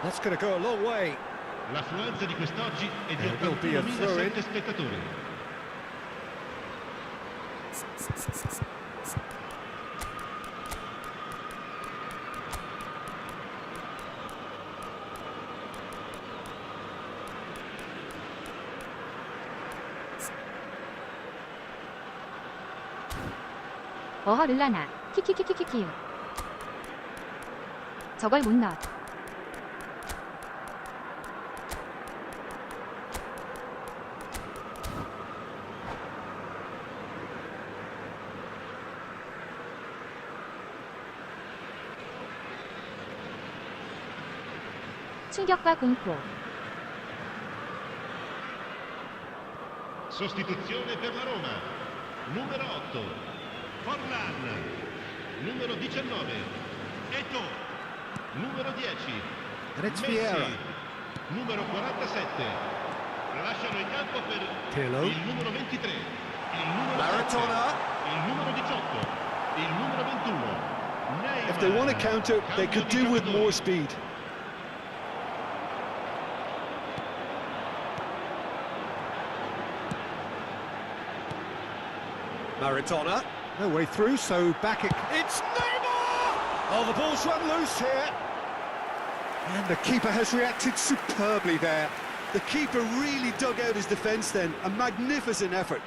That's going to go a long way. L'affluenza di quest'oggi è di Will be a throw-in. 81.007 spettatori. 어허 르라나. 키키키키키키. 저걸 못 넣어. 충격과 공포. Sostituzione per la Roma. Numero 8. Forlan. Numero 19. Eto'o. Numero 10. And it's Messi. Vieira. Numero 47. Lasciano il campo per Pirlo. il numero 23. Il numero Maradona. 7. Il numero 18. Il numero 21. Neymar. If they want to counter, they Cambio could di do with giocatori. more speed. Maradona. No way through, so back it... It's Neymar! Oh, the ball's run loose here. And the keeper has reacted superbly there. The keeper really dug out his defence then. A magnificent effort.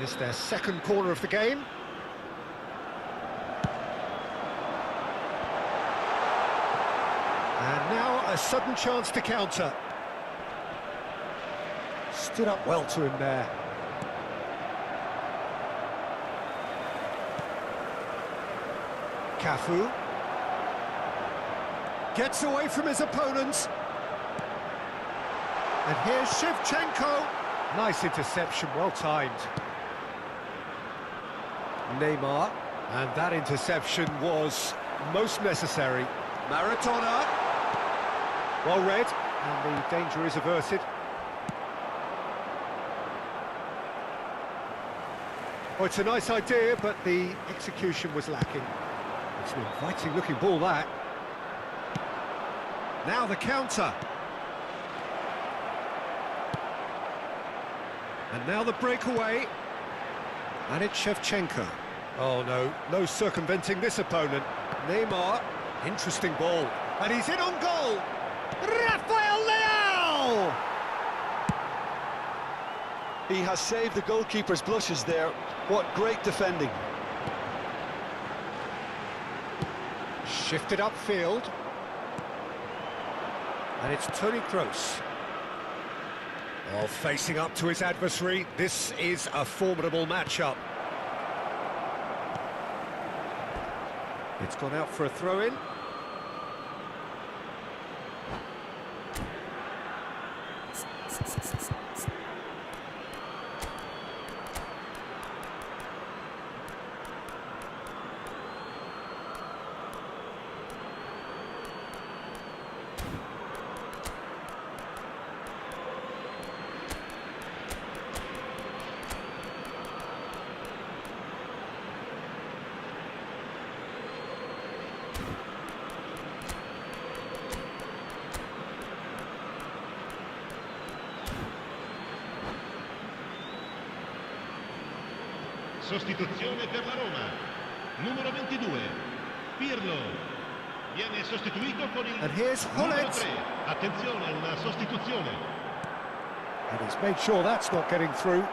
It's their second corner of the game. And now a sudden chance to counter. Stood up well to him there. Cafu. Gets away from his opponents. And here's Shevchenko. Nice interception, well timed. Neymar. And that interception was most necessary. Maradona. Well read, and the danger is averted. Oh, it's a nice idea, but the execution was lacking. It's an inviting looking ball, that. Now the counter. And now the breakaway. And it's Shevchenko. Oh no, no circumventing this opponent. Neymar, interesting ball. And he's in on goal. Rafael Leao! He has saved the goalkeeper's blushes there. What great defending. Shifted upfield. And it's Toni Kroos. Oh, facing up to his adversary. This is a formidable matchup. It's gone out for a throw-in. Sostituzione per la Roma. Numero 22, Pirlo. Viene sostituito con il And here's numero Hullet. 3. Attenzione, una sostituzione. And he's made sure that's not getting through.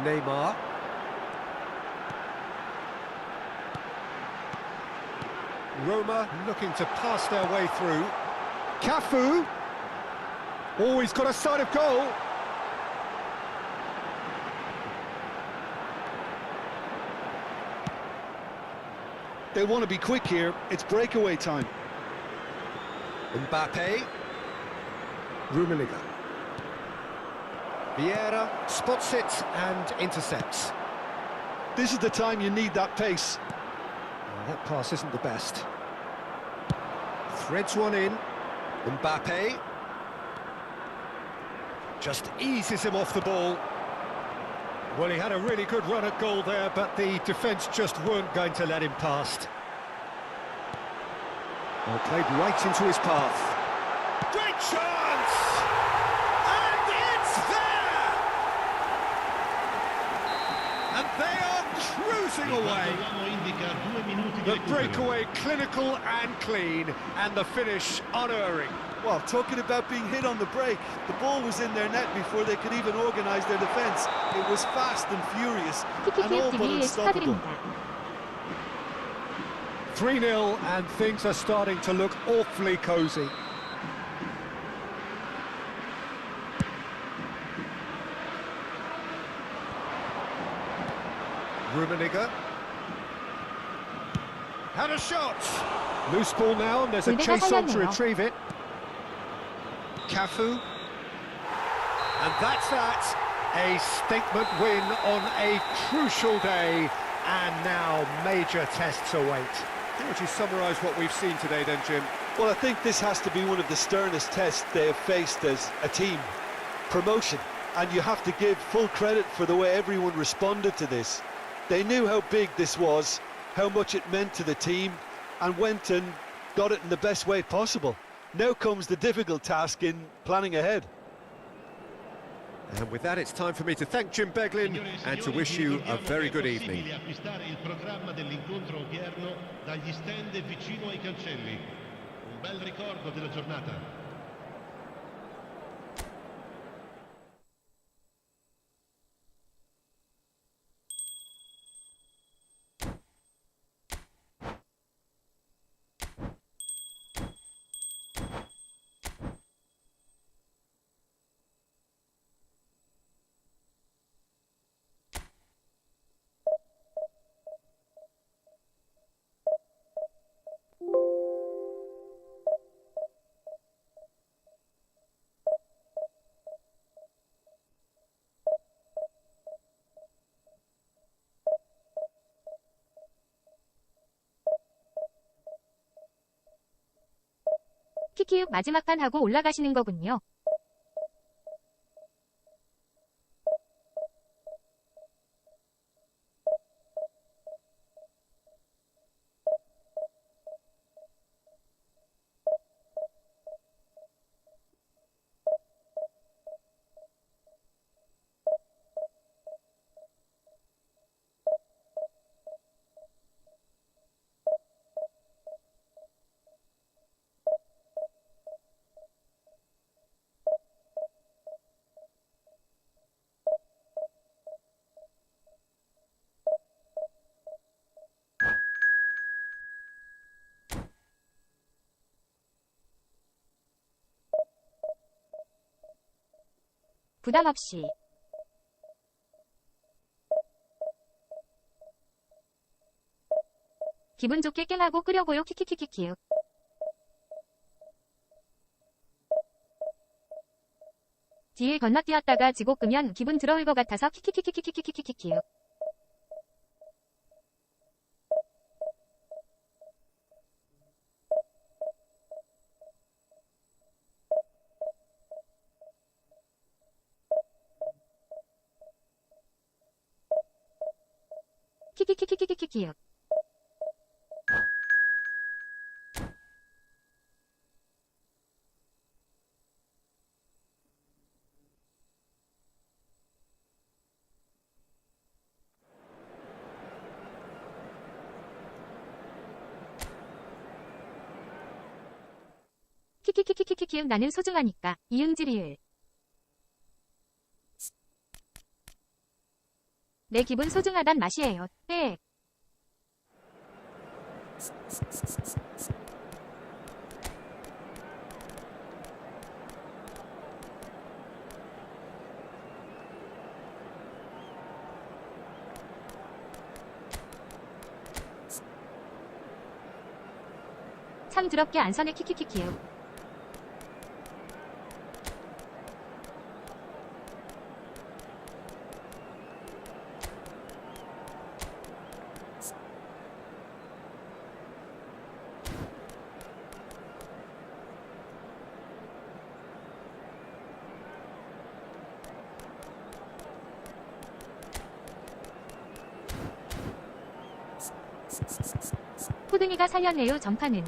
Neymar. Roma looking to pass their way through. Cafu. Oh, he's got a sight of goal. They want to be quick here. It's breakaway time. Mbappe. Rummenigge. Vieira spots it and intercepts. This is the time you need that pace. Oh, that pass isn't the best. Threads one in. Mbappe. Just eases him off the ball. Well, he had a really good run at goal there, but the defence just weren't going to let him past. Well, played right into his path. Great chance! And it's there! And they are cruising away. L'uomo indica 2 minuti di The recupero. breakaway clinical and clean, and the finish unerring. Well, talking about being hit on the break, the ball was in their net before they could even organise their defence. It was fast and furious and all but CNE-tv에 unstoppable. 축하드립니다. 3-0, and things are starting to look awfully cosy. Rummenigge. Had a shot! Loose ball now, and there's a 골대가 chase on to 살렸네요. retrieve it. Cafu. And that's that. A statement win on a crucial day, and now major tests await. How would you summarise what we've seen today then, Jim? Well, I think this has to be one of the sternest tests they have faced as a team. Promotion. And you have to give full credit for the way everyone responded to this. They knew how big this was, how much it meant to the team, and went and got it in the best way possible. Now comes the difficult task in planning ahead. And with that, it's time for me to thank Jim Beglin and to wish you a very good evening. È possibile acquistare il programma dell'incontro odierno dagli stand vicino ai cancelli. Un bel ricordo della giornata. 키키윽 마지막 판 하고 올라가시는 거군요. 부담 없이. 기분 좋게 깽하고 끄려고요. 키키키키키. 뒤에 건너뛰었다가 지고 끄면 기분 들어올 것 같아서 키키키키키키키키키키. 키키키키키키키키. 키키키키키키키. 나는 소중하니까. 이응지리을. 내 기분 소중하단 맛이에요. 네. 참 더럽게 안 서네. 키키키키요. 호등이가 살렸네요. 전파는.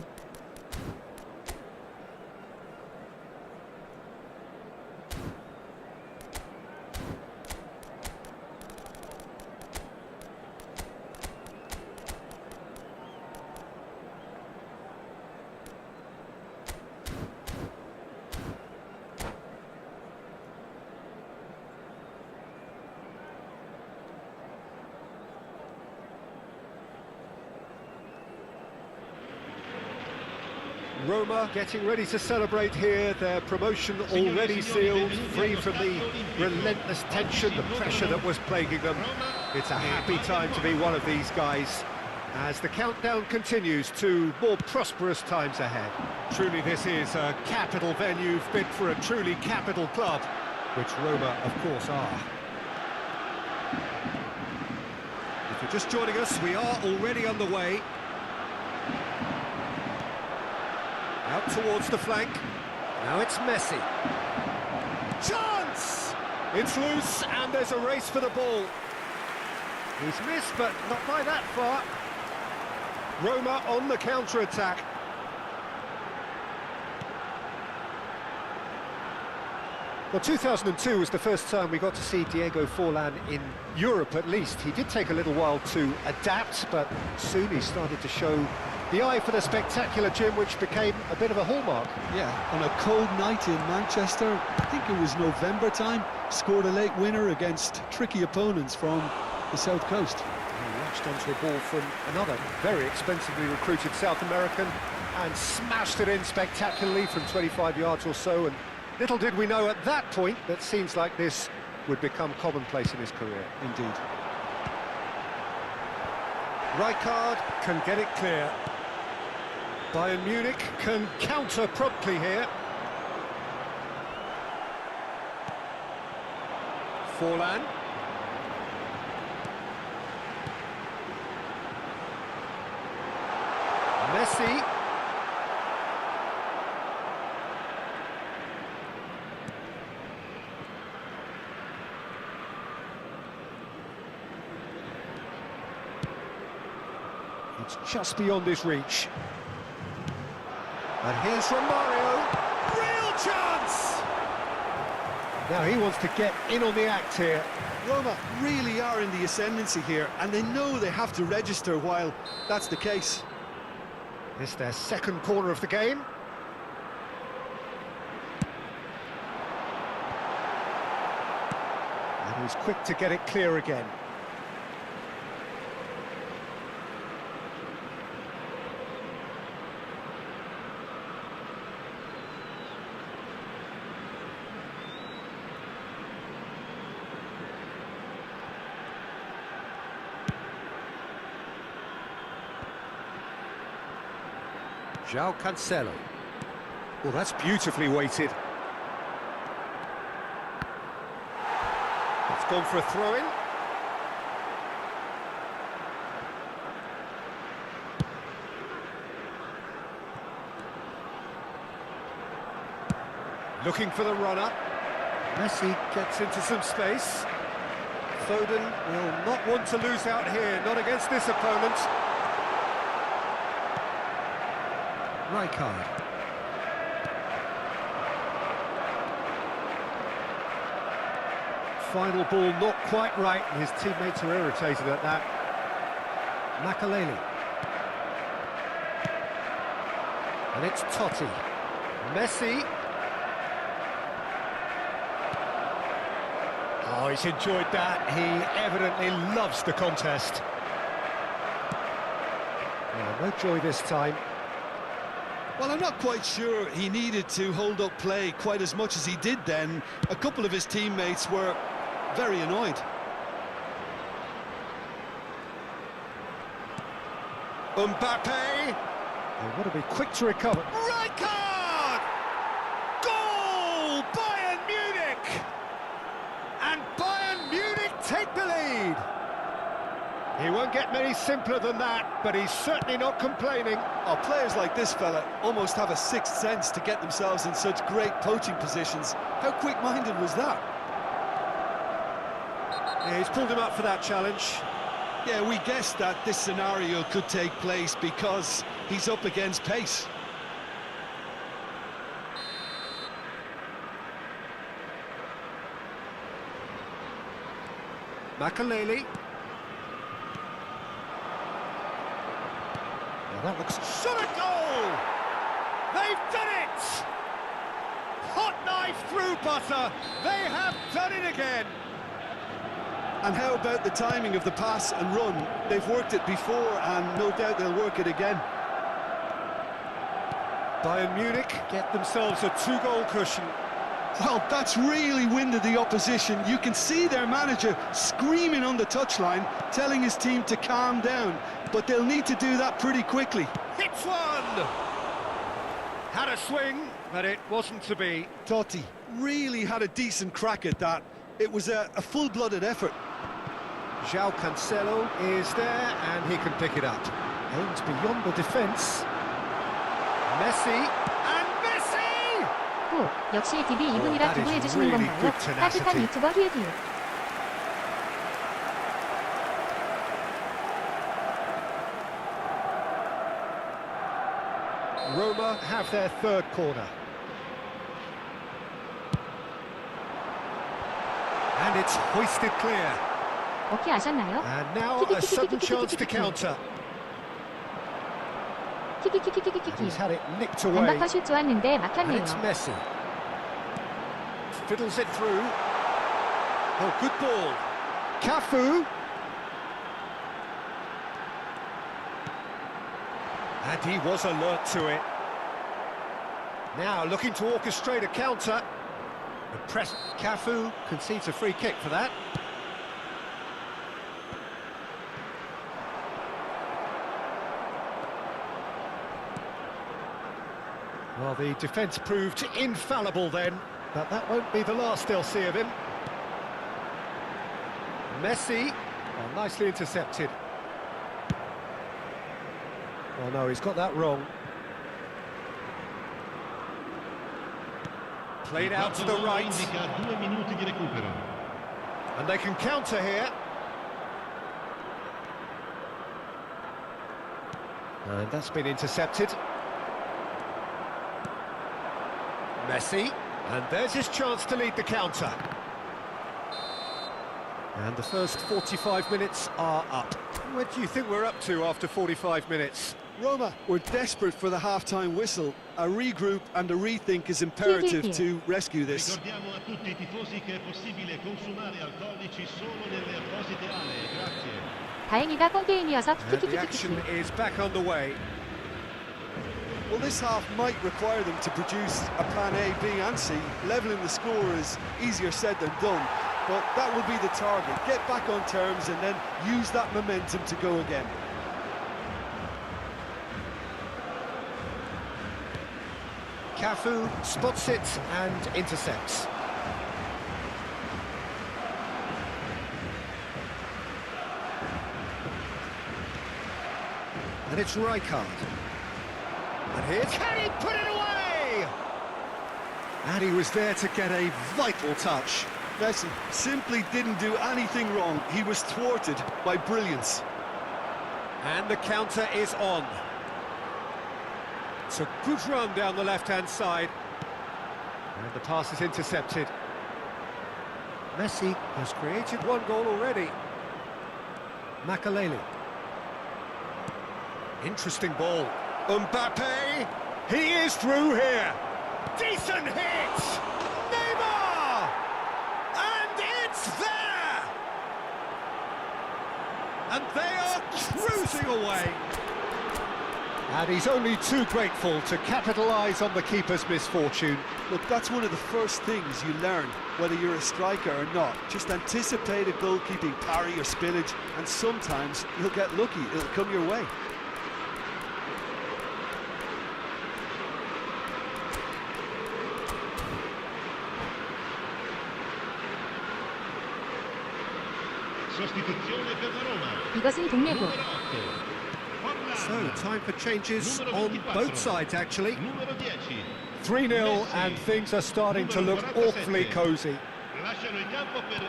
Roma getting ready to celebrate here, their promotion already sealed, free from the relentless tension, the pressure that was plaguing them. It's a happy time to be one of these guys as the countdown continues to more prosperous times ahead. Truly this is a capital venue fit for a truly capital club, which Roma of course are. If you're just joining us, we are already on the way. Out towards the flank. Now it's Messi. Chance! It's loose and there's a race for the ball. He's missed, but not by that far. Roma on the counter-attack. Well, 2002 was the first time we got to see Diego Forlan in Europe, at least. He did take a little while to adapt, but soon he started to show the eye for the spectacular, Jim, which became a bit of a hallmark. Yeah, on a cold night in Manchester, I think it was November time, scored a late winner against tricky opponents from the South Coast. He latched onto a ball from another very expensively recruited South American and smashed it in spectacularly from 25 yards or so, and little did we know at that point that scenes like this would become commonplace in his career. Indeed. Rijkaard can get it clear. Bayern Munich can counter promptly here. Forlan. Messi. It's just beyond his reach. And here's Romario. Real chance! Now he wants to get in on the act here. Roma really are in the ascendancy here, and they know they have to register while that's the case. It's their second corner of the game. And he's quick to get it clear again. João Cancelo. Well, that's beautifully weighted. It's gone for a throw-in. Looking for the runner. Messi gets into some space. Foden will not want to lose out here, not against this opponent. Rijkaard. Final ball not quite right, and his teammates are irritated at that. Makelele. And it's Totti. Messi. Oh, he's enjoyed that. He evidently loves the contest. Oh, no joy this time. Well, I'm not quite sure he needed to hold up play quite as much as he did then. A couple of his teammates were very annoyed. Mbappe. They want to be quick to recover. Rijkaard! Goal! Bayern Munich! And Bayern Munich take the lead. He won't get many simpler than that, but he's certainly not complaining. Oh, players like this fella almost have a sixth sense to get themselves in such great poaching positions. How quick-minded was that? Yeah, he's pulled him up for that challenge. Yeah, we guessed that this scenario could take place because he's up against pace. Makelele. Well, that looks... Shot a goal! They've done it! Hot knife through butter. They have done it again. And how about the timing of the pass and run? They've worked it before and no doubt they'll work it again. Bayern Munich get themselves a 2-goal cushion. Well, that's really winded the opposition. You can see their manager screaming on the touchline, telling his team to calm down. But they'll need to do that pretty quickly. Hits one! Had a swing, but it wasn't to be. Totti really had a decent crack at that. It was a full-blooded effort. João Cancelo is there, and he can pick it up. Aims beyond the defence. Messi, and Messi! 오, 역시 DB 2분이라 that 두고 is 해주시는 really 건가요? good tenacity. 따뜻한 유튜버 휴휴. Roma have their third corner. And it's hoisted clear. 오케이 아셨나요? And now a sudden chance to counter. And 키키키키키키키. he's had it nicked away. 반박커 슛 좋았는데 And 막혔네요. it's Messi. Fiddles it through. Oh, good ball. Cafu. And he was alert to it. Now looking to orchestrate a counter. The press. Cafu concedes a free kick for that. Well, the defence proved infallible then, but that won't be the last they'll see of him. Messi, well, nicely intercepted. Oh no, he's got that wrong. Played out to the right. Indica 2 minuti di recupero. And they can counter here. And that's been intercepted. Messi, and there's his chance to lead the counter. And the first 45 minutes are up. What do you think we're up to after 45 minutes? Roma were desperate for the half-time whistle. A regroup and a rethink is imperative to rescue this. Ricordiamo a tutti I tifosi che è possibile consumare alcolici solo nelle apposite aree. Grazie. 다행이다 꽁게임이어서 And the action 키키키키키키. is back underway. Well, this half might require them to produce a plan A, B and C. Levelling the score is easier said than done, but that will be the target. Get back on terms and then use that momentum to go again. Cafu spots it and intercepts. And it's Rijkaard. And here's... Can he put it away? And he was there to get a vital touch. Messi simply didn't do anything wrong. He was thwarted by brilliance. And the counter is on. It's a good run down the left-hand side. And the pass is intercepted. Messi has created one goal already. Makaleli. Interesting ball. Mbappe! He is through here! Decent hit! Neymar! And it's there! And they are cruising away! And he's only too grateful to capitalise on the keeper's misfortune. Look, that's one of the first things you learn, whether you're a striker or not. Just anticipate a goalkeeping parry or spillage, and sometimes you'll get lucky, it'll come your way. Sostituzione per la Roma. 이것은 동네고. Numero 8. So, time for changes on both sides, actually. Numero 10. 3-0, and things are starting to look awfully cosy. Lasciano il campo per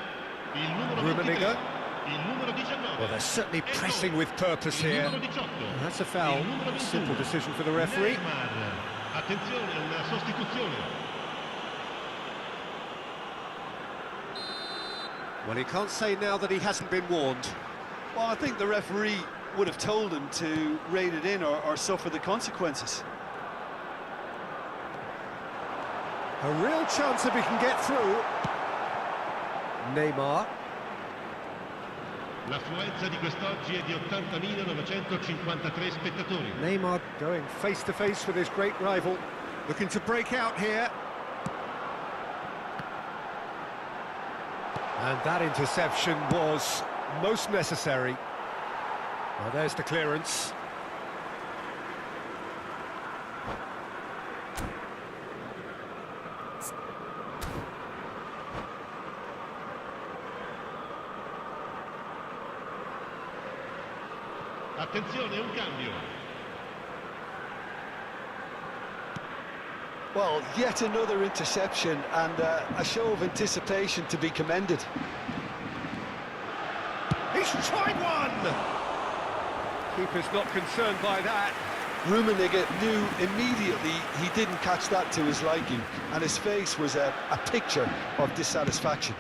il numero Rummenigge. 23, il numero 19. Well, they're certainly pressing with purpose here. Il numero 18. That's a foul. Il numero 21. Simple decision for the referee. Neymar. Attenzione, una sostituzione. Well, he can't say now that he hasn't been warned. Well, I think the referee would have told him to rein it in or suffer the consequences. A real chance if he can get through. Neymar. L'affluenza di quest'oggi è di 80.953 spettatori. Neymar going face-to-face with his great rival. Looking to break out here. And that interception was most necessary. Well, there's the clearance. Attenzione, un cambio. Well, yet another interception and a show of anticipation to be commended. He's tried one! Keeper's not concerned by that. Rummenigge knew immediately he didn't catch that to his liking, and his face was a picture of dissatisfaction.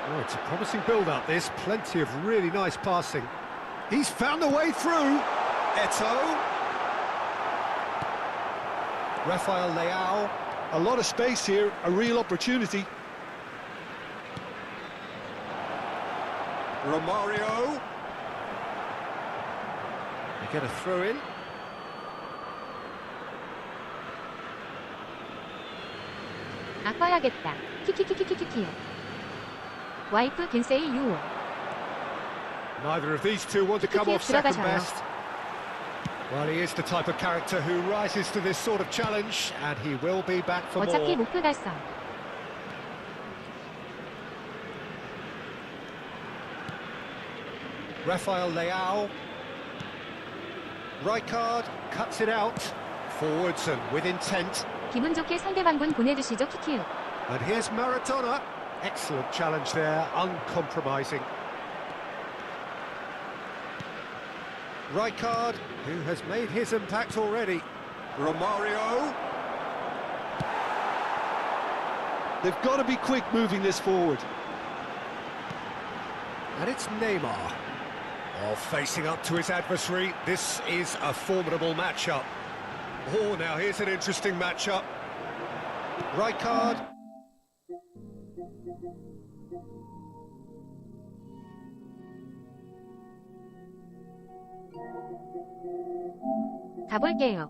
Oh, it's a promising build-up, this. Plenty of really nice passing. He's found a way through. Eto'o. Rafael Leao. A lot of space here, a real opportunity. Romario. They get a throw in. 아파야겠다. 키키키키키키키요. 와이프 겐세이 유오. Neither of these two want to come off second 들어가자요. best. Well, he is the type of character who rises to this sort of challenge, and he will be back for 어차피 more. 목표 달성. Rafael Leao. Rijkaard cuts it out. Forwards and with intent. 기분 좋게 상대방분 보내주시죠 키키요. And here's Maradona. Excellent challenge there, uncompromising. Rijkaard, who has made his impact already. Romario. They've got to be quick moving this forward. And it's Neymar. Oh, facing up to his adversary. This is a formidable matchup. Oh, now here's an interesting matchup. Rijkaard. 가볼게요.